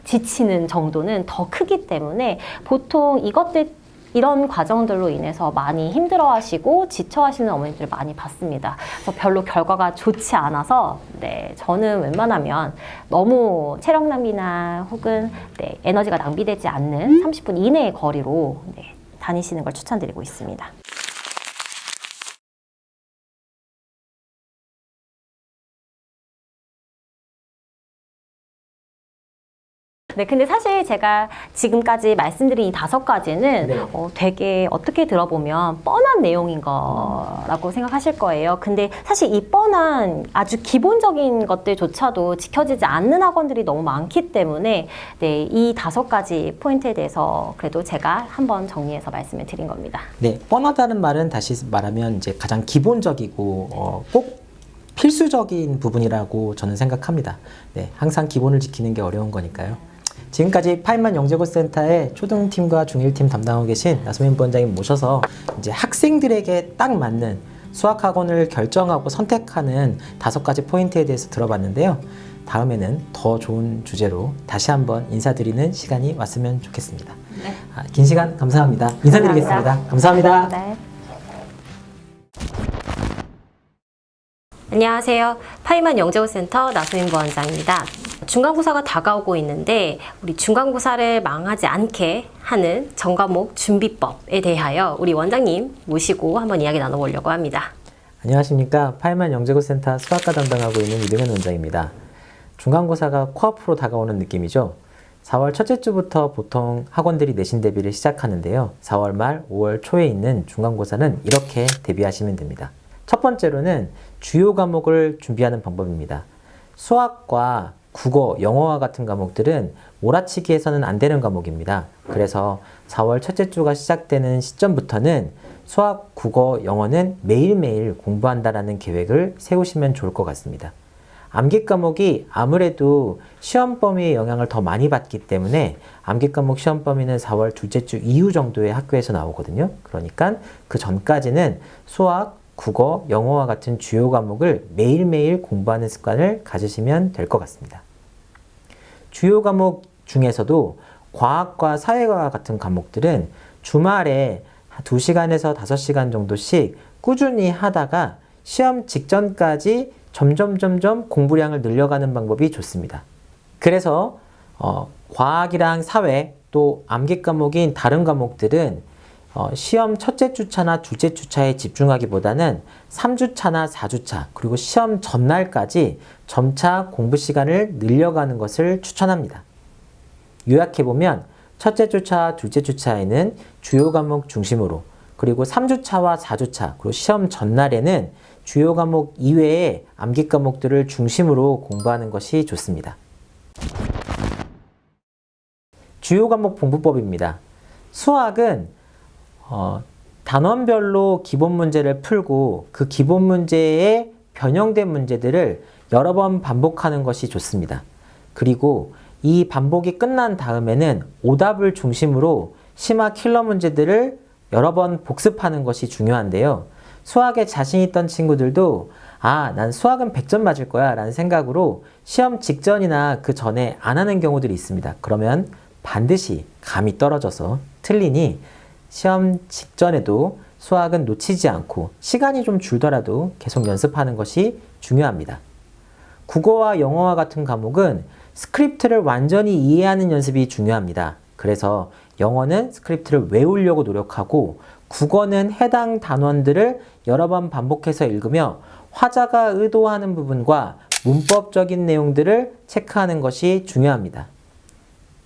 지치는 정도는 더 크기 때문에 보통 이런 과정들로 인해서 많이 힘들어하시고 지쳐하시는 어머니들 많이 봤습니다. 그래서 별로 결과가 좋지 않아서 저는 웬만하면 너무 체력 낭비나 혹은 에너지가 낭비되지 않는 30분 이내의 거리로 다니시는 걸 추천드리고 있습니다. 근데 사실 제가 지금까지 말씀드린 이 5가지는 되게 어떻게 들어보면 뻔한 내용인 거라고 생각하실 거예요. 근데 사실 이 뻔한 아주 기본적인 것들조차도 지켜지지 않는 학원들이 너무 많기 때문에 이 5가지 포인트에 대해서 그래도 제가 한번 정리해서 말씀을 드린 겁니다. 네, 뻔하다는 말은 다시 말하면 이제 가장 기본적이고 꼭 필수적인 부분이라고 저는 생각합니다. 네, 항상 기본을 지키는 게 어려운 거니까요. 지금까지 파인만 영재고센터의 초등팀과 중1팀 담당하고 계신 나소민 부원장님 모셔서 이제 학생들에게 딱 맞는 수학학원을 결정하고 선택하는 5가지 포인트에 대해서 들어봤는데요. 다음에는 더 좋은 주제로 다시 한번 인사드리는 시간이 왔으면 좋겠습니다. 네. 긴 시간 감사합니다. 인사드리겠습니다. 감사합니다. 네. 안녕하세요. 파이만 영재고센터 나소민 부원장입니다. 중간고사가 다가오고 있는데 우리 중간고사를 망하지 않게 하는 전과목 준비법에 대하여 우리 원장님 모시고 한번 이야기 나눠보려고 합니다. 안녕하십니까. 파이만 영재고센터 수학과 담당하고 있는 이병현 원장입니다. 중간고사가 코앞으로 다가오는 느낌이죠. 4월 첫째 주부터 보통 학원들이 내신 대비를 시작하는데요. 4월 말 5월 초에 있는 중간고사는 이렇게 대비하시면 됩니다. 첫 번째로는 주요 과목을 준비하는 방법입니다. 수학과 국어, 영어와 같은 과목들은 몰아치기해서는 안 되는 과목입니다. 그래서 4월 첫째 주가 시작되는 시점부터는 수학, 국어, 영어는 매일매일 공부한다라는 계획을 세우시면 좋을 것 같습니다. 암기 과목이 아무래도 시험 범위의 영향을 더 많이 받기 때문에 암기 과목 시험 범위는 4월 둘째 주 이후 정도에 학교에서 나오거든요. 그러니까 그 전까지는 수학, 국어, 영어와 같은 주요 과목을 매일매일 공부하는 습관을 가지시면 될 것 같습니다. 주요 과목 중에서도 과학과 사회과와 같은 과목들은 주말에 2시간에서 5시간 정도씩 꾸준히 하다가 시험 직전까지 점점 공부량을 늘려가는 방법이 좋습니다. 그래서 과학이랑 사회 또 암기 과목인 다른 과목들은 시험 첫째 주차나 둘째 주차에 집중하기보다는 3주차나 4주차 그리고 시험 전날까지 점차 공부 시간을 늘려가는 것을 추천합니다. 요약해보면 첫째 주차, 둘째 주차에는 주요 과목 중심으로 그리고 3주차와 4주차 그리고 시험 전날에는 주요 과목 이외의 암기 과목들을 중심으로 공부하는 것이 좋습니다. 주요 과목 공부법입니다. 수학은 단원별로 기본 문제를 풀고 그 기본 문제에 변형된 문제들을 여러 번 반복하는 것이 좋습니다. 그리고 이 반복이 끝난 다음에는 오답을 중심으로 심화 킬러 문제들을 여러 번 복습하는 것이 중요한데요. 수학에 자신 있던 친구들도 난 수학은 100점 맞을 거야 라는 생각으로 시험 직전이나 그 전에 안 하는 경우들이 있습니다. 그러면 반드시 감이 떨어져서 틀리니 시험 직전에도 수학은 놓치지 않고 시간이 좀 줄더라도 계속 연습하는 것이 중요합니다. 국어와 영어와 같은 과목은 스크립트를 완전히 이해하는 연습이 중요합니다. 그래서 영어는 스크립트를 외우려고 노력하고 국어는 해당 단원들을 여러 번 반복해서 읽으며 화자가 의도하는 부분과 문법적인 내용들을 체크하는 것이 중요합니다.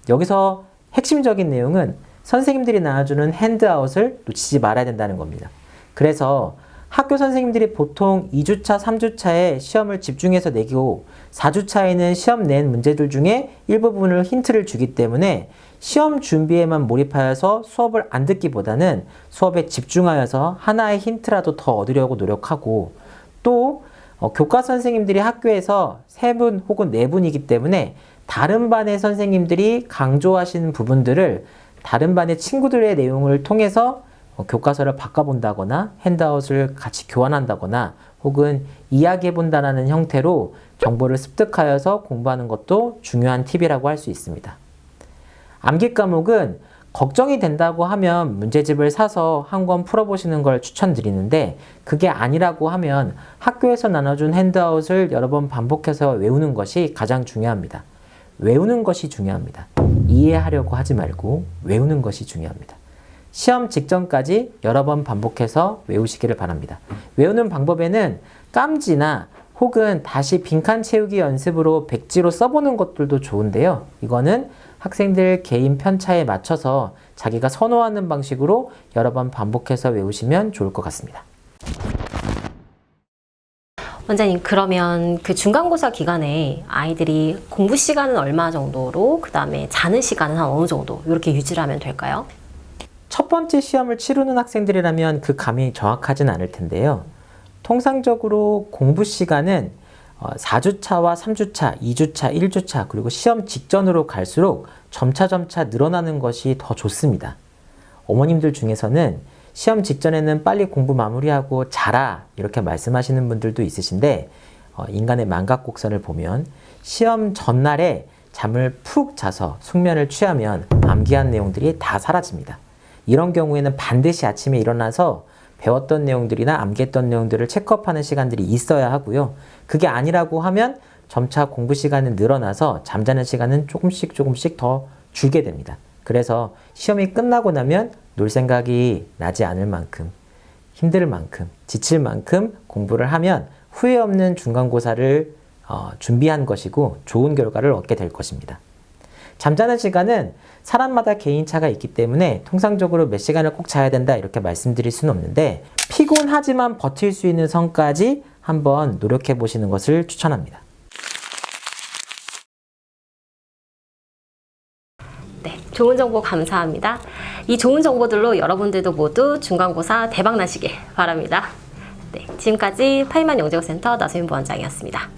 여기서 핵심적인 내용은 선생님들이 나와주는 핸드아웃을 놓치지 말아야 된다는 겁니다. 그래서 학교 선생님들이 보통 2주차, 3주차에 시험을 집중해서 내고 4주차에는 시험 낸 문제들 중에 일부분을 힌트를 주기 때문에 시험 준비에만 몰입하여서 수업을 안 듣기보다는 수업에 집중하여서 하나의 힌트라도 더 얻으려고 노력하고 또 교과 선생님들이 학교에서 3분 혹은 4분이기 때문에 다른 반의 선생님들이 강조하시는 부분들을 다른 반의 친구들의 내용을 통해서 교과서를 바꿔본다거나 핸드아웃을 같이 교환한다거나 혹은 이야기해본다는 형태로 정보를 습득하여서 공부하는 것도 중요한 팁이라고 할 수 있습니다. 암기 과목은 걱정이 된다고 하면 문제집을 사서 한 권 풀어보시는 걸 추천드리는데 그게 아니라고 하면 학교에서 나눠준 핸드아웃을 여러 번 반복해서 외우는 것이 가장 중요합니다. 외우는 것이 중요합니다. 이해하려고 하지 말고 외우는 것이 중요합니다. 시험 직전까지 여러 번 반복해서 외우시기를 바랍니다. 외우는 방법에는 깜지나 혹은 다시 빈칸 채우기 연습으로 백지로 써보는 것들도 좋은데요. 이거는 학생들 개인 편차에 맞춰서 자기가 선호하는 방식으로 여러 번 반복해서 외우시면 좋을 것 같습니다. 원장님, 그러면 그 중간고사 기간에 아이들이 공부 시간은 얼마 정도로 그 다음에 자는 시간은 한 어느 정도 이렇게 유지를 하면 될까요? 첫 번째 시험을 치르는 학생들이라면 그 감이 정확하진 않을 텐데요. 통상적으로 공부 시간은 4주차와 3주차, 2주차, 1주차 그리고 시험 직전으로 갈수록 점차 늘어나는 것이 더 좋습니다. 어머님들 중에서는 시험 직전에는 빨리 공부 마무리하고 자라 이렇게 말씀하시는 분들도 있으신데 인간의 만각곡선을 보면 시험 전날에 잠을 푹 자서 숙면을 취하면 암기한 내용들이 다 사라집니다. 이런 경우에는 반드시 아침에 일어나서 배웠던 내용들이나 암기했던 내용들을 체크업하는 시간들이 있어야 하고요. 그게 아니라고 하면 점차 공부 시간은 늘어나서 잠자는 시간은 조금씩 더 줄게 됩니다. 그래서 시험이 끝나고 나면 놀 생각이 나지 않을 만큼, 힘들 만큼, 지칠 만큼 공부를 하면 후회 없는 중간고사를 준비한 것이고 좋은 결과를 얻게 될 것입니다. 잠자는 시간은 사람마다 개인차가 있기 때문에 통상적으로 몇 시간을 꼭 자야 된다 이렇게 말씀드릴 수는 없는데 피곤하지만 버틸 수 있는 선까지 한번 노력해 보시는 것을 추천합니다. 네, 좋은 정보 감사합니다. 이 좋은 정보들로 여러분들도 모두 중간고사 대박 나시길 바랍니다. 네, 지금까지 파이만 영재고센터 나소민 부원장이었습니다.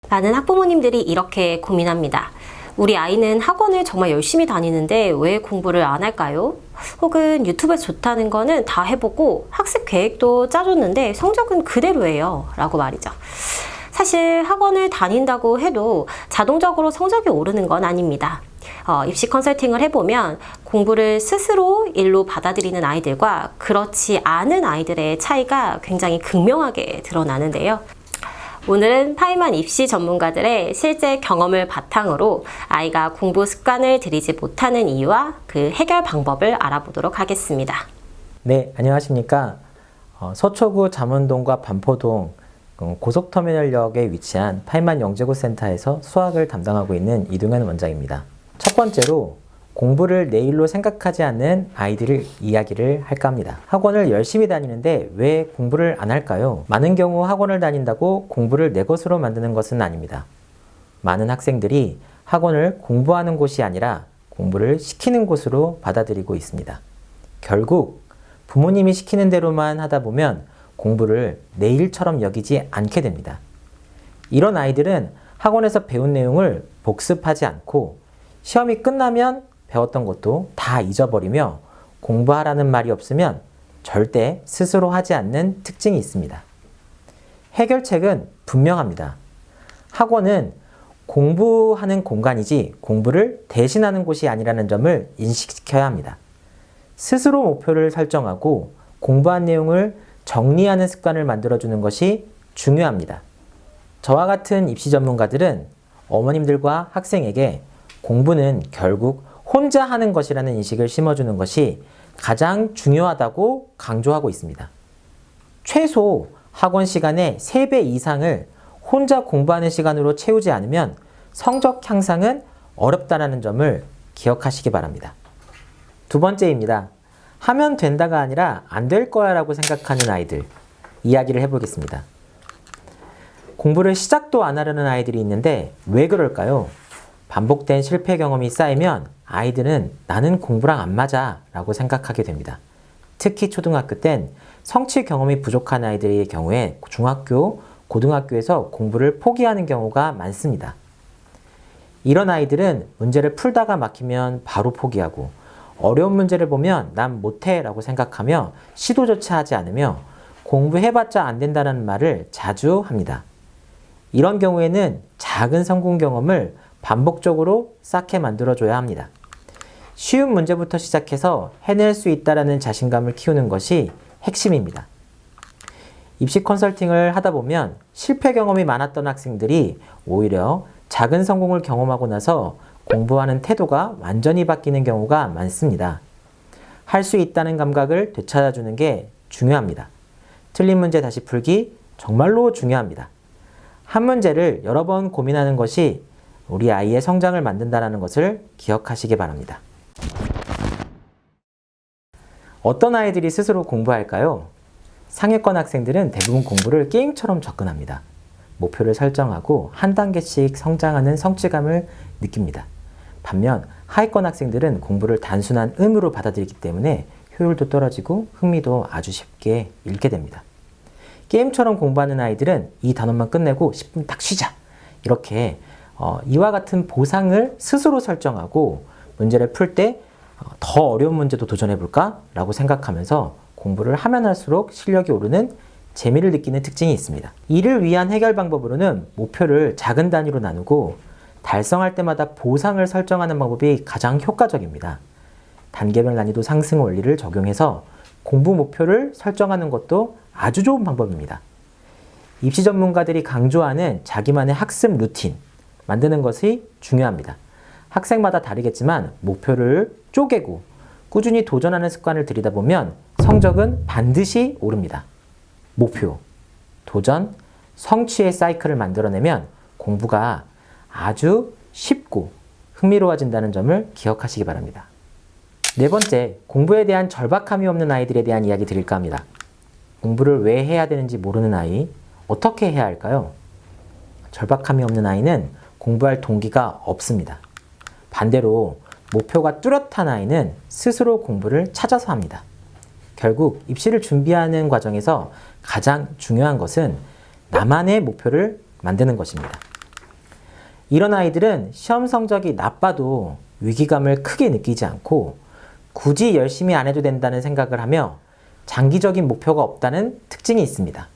많은 학부모님들이 이렇게 고민합니다. 우리 아이는 학원을 정말 열심히 다니는데 왜 공부를 안 할까요? 혹은 유튜브에서 좋다는 거는 다 해보고 학습 계획도 짜줬는데 성적은 그대로예요 라고 말이죠. 사실 학원을 다닌다고 해도 자동적으로 성적이 오르는 건 아닙니다. 입시 컨설팅을 해보면 공부를 스스로 일로 받아들이는 아이들과 그렇지 않은 아이들의 차이가 굉장히 극명하게 드러나는데요. 오늘은 파이만 입시 전문가들의 실제 경험을 바탕으로 아이가 공부 습관을 들이지 못하는 이유와 그 해결 방법을 알아보도록 하겠습니다. 네, 안녕하십니까. 서초구 잠원동과 반포동 고속터미널역에 위치한 파이만 영재고센터에서 수학을 담당하고 있는 이동현 원장입니다. 첫 번째로 공부를 내일로 생각하지 않는 아이들을 이야기를 할까 합니다. 학원을 열심히 다니는데 왜 공부를 안 할까요? 많은 경우 학원을 다닌다고 공부를 내 것으로 만드는 것은 아닙니다. 많은 학생들이 학원을 공부하는 곳이 아니라 공부를 시키는 곳으로 받아들이고 있습니다. 결국 부모님이 시키는 대로만 하다 보면 공부를 내 일처럼 여기지 않게 됩니다. 이런 아이들은 학원에서 배운 내용을 복습하지 않고 시험이 끝나면 배웠던 것도 다 잊어버리며 공부하라는 말이 없으면 절대 스스로 하지 않는 특징이 있습니다. 해결책은 분명합니다. 학원은 공부하는 공간이지 공부를 대신하는 곳이 아니라는 점을 인식시켜야 합니다. 스스로 목표를 설정하고 공부한 내용을 정리하는 습관을 만들어주는 것이 중요합니다. 저와 같은 입시 전문가들은 어머님들과 학생에게 공부는 결국 혼자 하는 것이라는 인식을 심어주는 것이 가장 중요하다고 강조하고 있습니다. 최소 학원 시간의 3배 이상을 혼자 공부하는 시간으로 채우지 않으면 성적 향상은 어렵다는 점을 기억하시기 바랍니다. 두 번째입니다. 하면 된다가 아니라 안 될 거야 라고 생각하는 아이들 이야기를 해보겠습니다. 공부를 시작도 안 하려는 아이들이 있는데 왜 그럴까요? 반복된 실패 경험이 쌓이면 아이들은 나는 공부랑 안 맞아 라고 생각하게 됩니다. 특히 초등학교 땐 성취 경험이 부족한 아이들의 경우에 중학교, 고등학교에서 공부를 포기하는 경우가 많습니다. 이런 아이들은 문제를 풀다가 막히면 바로 포기하고 어려운 문제를 보면 난 못해 라고 생각하며 시도조차 하지 않으며 공부해봤자 안 된다는 말을 자주 합니다. 이런 경우에는 작은 성공 경험을 반복적으로 쌓게 만들어줘야 합니다. 쉬운 문제부터 시작해서 해낼 수 있다는 자신감을 키우는 것이 핵심입니다. 입시 컨설팅을 하다 보면 실패 경험이 많았던 학생들이 오히려 작은 성공을 경험하고 나서 공부하는 태도가 완전히 바뀌는 경우가 많습니다. 할 수 있다는 감각을 되찾아주는 게 중요합니다. 틀린 문제 다시 풀기 정말로 중요합니다. 한 문제를 여러 번 고민하는 것이 우리 아이의 성장을 만든다는 것을 기억하시기 바랍니다. 어떤 아이들이 스스로 공부할까요? 상위권 학생들은 대부분 공부를 게임처럼 접근합니다. 목표를 설정하고 한 단계씩 성장하는 성취감을 느낍니다. 반면 하위권 학생들은 공부를 단순한 의무로 받아들이기 때문에 효율도 떨어지고 흥미도 아주 쉽게 잃게 됩니다. 게임처럼 공부하는 아이들은 이 단원만 끝내고 10분 딱 쉬자 이렇게 이와 같은 보상을 스스로 설정하고 문제를 풀 때 더 어려운 문제도 도전해볼까? 라고 생각하면서 공부를 하면 할수록 실력이 오르는 재미를 느끼는 특징이 있습니다. 이를 위한 해결 방법으로는 목표를 작은 단위로 나누고 달성할 때마다 보상을 설정하는 방법이 가장 효과적입니다. 단계별 난이도 상승 원리를 적용해서 공부 목표를 설정하는 것도 아주 좋은 방법입니다. 입시 전문가들이 강조하는 자기만의 학습 루틴 만드는 것이 중요합니다. 학생마다 다르겠지만 목표를 쪼개고 꾸준히 도전하는 습관을 들이다 보면 성적은 반드시 오릅니다. 목표, 도전, 성취의 사이클을 만들어내면 공부가 아주 쉽고 흥미로워진다는 점을 기억하시기 바랍니다. 네 번째, 공부에 대한 절박함이 없는 아이들에 대한 이야기 드릴까 합니다. 공부를 왜 해야 되는지 모르는 아이, 어떻게 해야 할까요? 절박함이 없는 아이는 공부할 동기가 없습니다. 반대로 목표가 뚜렷한 아이는 스스로 공부를 찾아서 합니다. 결국 입시를 준비하는 과정에서 가장 중요한 것은 나만의 목표를 만드는 것입니다. 이런 아이들은 시험 성적이 나빠도 위기감을 크게 느끼지 않고 굳이 열심히 안 해도 된다는 생각을 하며 장기적인 목표가 없다는 특징이 있습니다.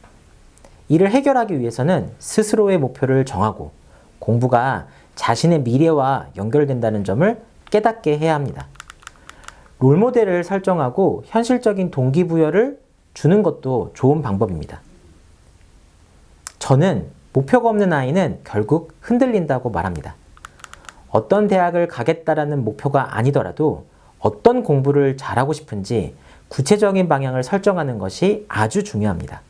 이를 해결하기 위해서는 스스로의 목표를 정하고 공부가 자신의 미래와 연결된다는 점을 깨닫게 해야 합니다. 롤모델을 설정하고 현실적인 동기부여를 주는 것도 좋은 방법입니다. 저는 목표가 없는 아이는 결국 흔들린다고 말합니다. 어떤 대학을 가겠다라는 목표가 아니더라도 어떤 공부를 잘하고 싶은지 구체적인 방향을 설정하는 것이 아주 중요합니다.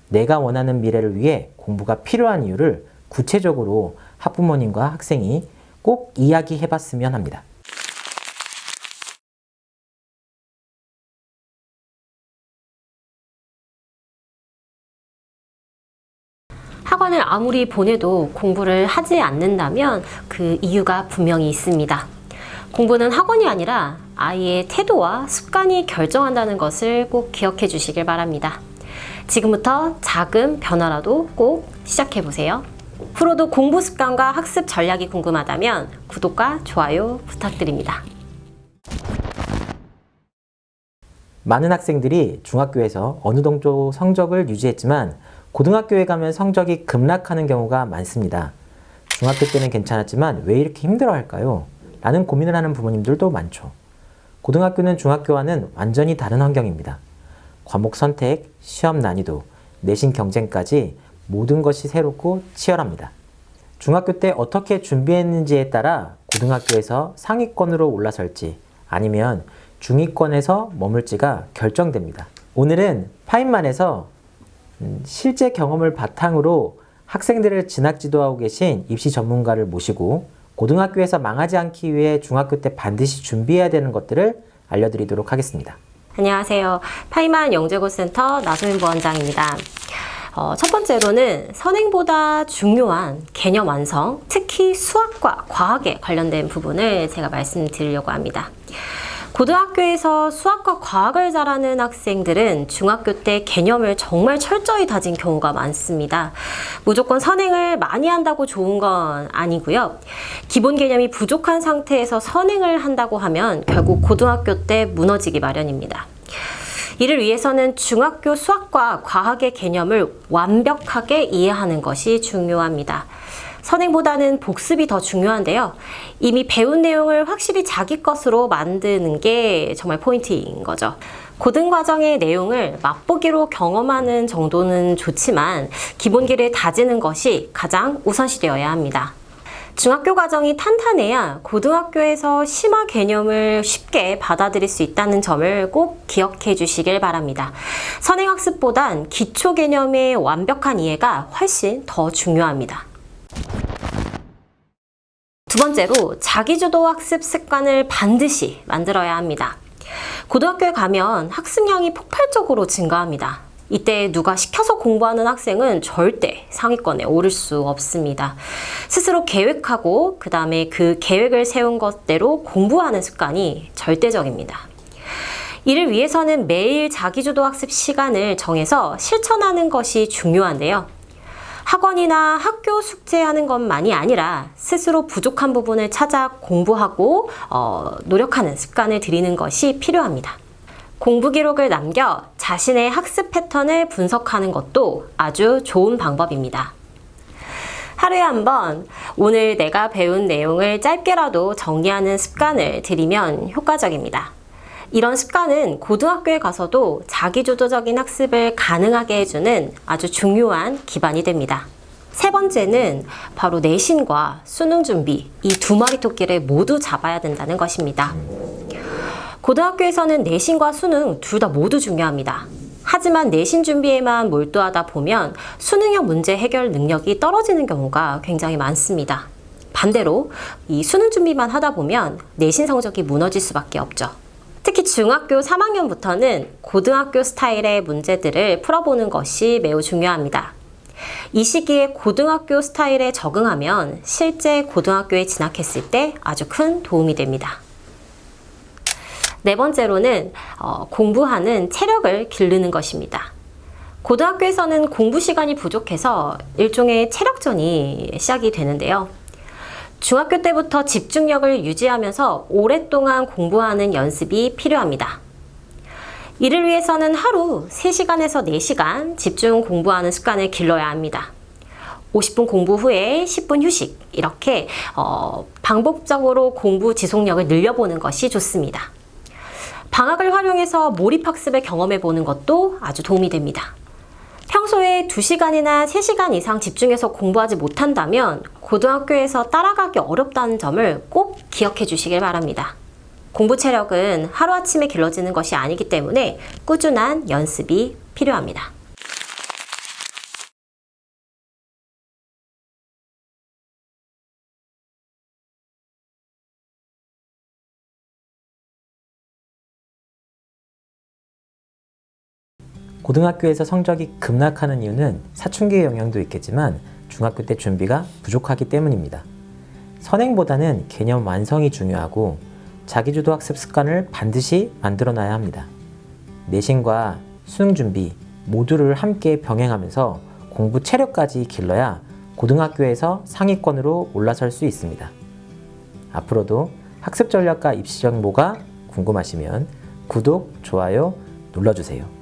내가 원하는 미래를 위해 공부가 필요한 이유를 구체적으로 학부모님과 학생이 꼭 이야기해 봤으면 합니다. 학원을 아무리 보내도 공부를 하지 않는다면 그 이유가 분명히 있습니다. 공부는 학원이 아니라 아이의 태도와 습관이 결정한다는 것을 꼭 기억해 주시길 바랍니다. 지금부터 작은 변화라도 꼭 시작해 보세요. 앞으로도 공부 습관과 학습 전략이 궁금하다면 구독과 좋아요 부탁드립니다. 많은 학생들이 중학교에서 어느 정도 성적을 유지했지만 고등학교에 가면 성적이 급락하는 경우가 많습니다. 중학교 때는 괜찮았지만 왜 이렇게 힘들어 할까요? 라는 고민을 하는 부모님들도 많죠. 고등학교는 중학교와는 완전히 다른 환경입니다. 과목 선택, 시험 난이도, 내신 경쟁까지 모든 것이 새롭고 치열합니다. 중학교 때 어떻게 준비했는지에 따라 고등학교에서 상위권으로 올라설지 아니면 중위권에서 머물지가 결정됩니다. 오늘은 파인만에서 실제 경험을 바탕으로 학생들을 진학 지도하고 계신 입시 전문가를 모시고 고등학교에서 망하지 않기 위해 중학교 때 반드시 준비해야 되는 것들을 알려드리도록 하겠습니다. 안녕하세요. 파이만 영재고센터 나소민 부원장입니다. 첫 번째로는 선행보다 중요한 개념 완성, 특히 수학과 과학에 관련된 부분을 제가 말씀드리려고 합니다. 고등학교에서 수학과 과학을 잘하는 학생들은 중학교 때 개념을 정말 철저히 다진 경우가 많습니다. 무조건 선행을 많이 한다고 좋은 건 아니고요. 기본 개념이 부족한 상태에서 선행을 한다고 하면 결국 고등학교 때 무너지기 마련입니다. 이를 위해서는 중학교 수학과 과학의 개념을 완벽하게 이해하는 것이 중요합니다. 선행보다는 복습이 더 중요한데요. 이미 배운 내용을 확실히 자기 것으로 만드는 게 정말 포인트인 거죠. 고등과정의 내용을 맛보기로 경험하는 정도는 좋지만 기본기를 다지는 것이 가장 우선시되어야 합니다. 중학교 과정이 탄탄해야 고등학교에서 심화 개념을 쉽게 받아들일 수 있다는 점을 꼭 기억해 주시길 바랍니다. 선행학습보단 기초 개념의 완벽한 이해가 훨씬 더 중요합니다. 두 번째로 자기주도 학습 습관을 반드시 만들어야 합니다. 고등학교에 가면 학습량이 폭발적으로 증가합니다. 이때 누가 시켜서 공부하는 학생은 절대 상위권에 오를 수 없습니다. 스스로 계획하고 그 다음에 그 계획을 세운 것대로 공부하는 습관이 절대적입니다. 이를 위해서는 매일 자기주도 학습 시간을 정해서 실천하는 것이 중요한데요. 학원이나 학교 숙제하는 것만이 아니라 스스로 부족한 부분을 찾아 공부하고 노력하는 습관을 들이는 것이 필요합니다. 공부 기록을 남겨 자신의 학습 패턴을 분석하는 것도 아주 좋은 방법입니다. 하루에 한 번 오늘 내가 배운 내용을 짧게라도 정리하는 습관을 들이면 효과적입니다. 이런 습관은 고등학교에 가서도 자기주도적인 학습을 가능하게 해주는 아주 중요한 기반이 됩니다. 세 번째는 바로 내신과 수능 준비, 이 두 마리 토끼를 모두 잡아야 된다는 것입니다. 고등학교에서는 내신과 수능 둘 다 모두 중요합니다. 하지만 내신 준비에만 몰두하다 보면 수능형 문제 해결 능력이 떨어지는 경우가 굉장히 많습니다. 반대로 이 수능 준비만 하다 보면 내신 성적이 무너질 수밖에 없죠. 특히 중학교 3학년부터는 고등학교 스타일의 문제들을 풀어보는 것이 매우 중요합니다. 이 시기에 고등학교 스타일에 적응하면 실제 고등학교에 진학했을 때 아주 큰 도움이 됩니다. 네 번째로는 공부하는 체력을 기르는 것입니다. 고등학교에서는 공부 시간이 부족해서 일종의 체력전이 시작이 되는데요. 중학교 때부터 집중력을 유지하면서 오랫동안 공부하는 연습이 필요합니다. 이를 위해서는 하루 3시간에서 4시간 집중 공부하는 습관을 길러야 합니다. 50분 공부 후에 10분 휴식, 이렇게 반복적으로 공부 지속력을 늘려보는 것이 좋습니다. 방학을 활용해서 몰입학습을 경험해보는 것도 아주 도움이 됩니다. 평소에 2시간이나 3시간 이상 집중해서 공부하지 못한다면 고등학교에서 따라가기 어렵다는 점을 꼭 기억해 주시길 바랍니다. 공부 체력은 하루아침에 길러지는 것이 아니기 때문에 꾸준한 연습이 필요합니다. 고등학교에서 성적이 급락하는 이유는 사춘기의 영향도 있겠지만 중학교 때 준비가 부족하기 때문입니다. 선행보다는 개념 완성이 중요하고 자기주도 학습 습관을 반드시 만들어놔야 합니다. 내신과 수능 준비 모두를 함께 병행하면서 공부 체력까지 길러야 고등학교에서 상위권으로 올라설 수 있습니다. 앞으로도 학습 전략과 입시 정보가 궁금하시면 구독, 좋아요 눌러주세요.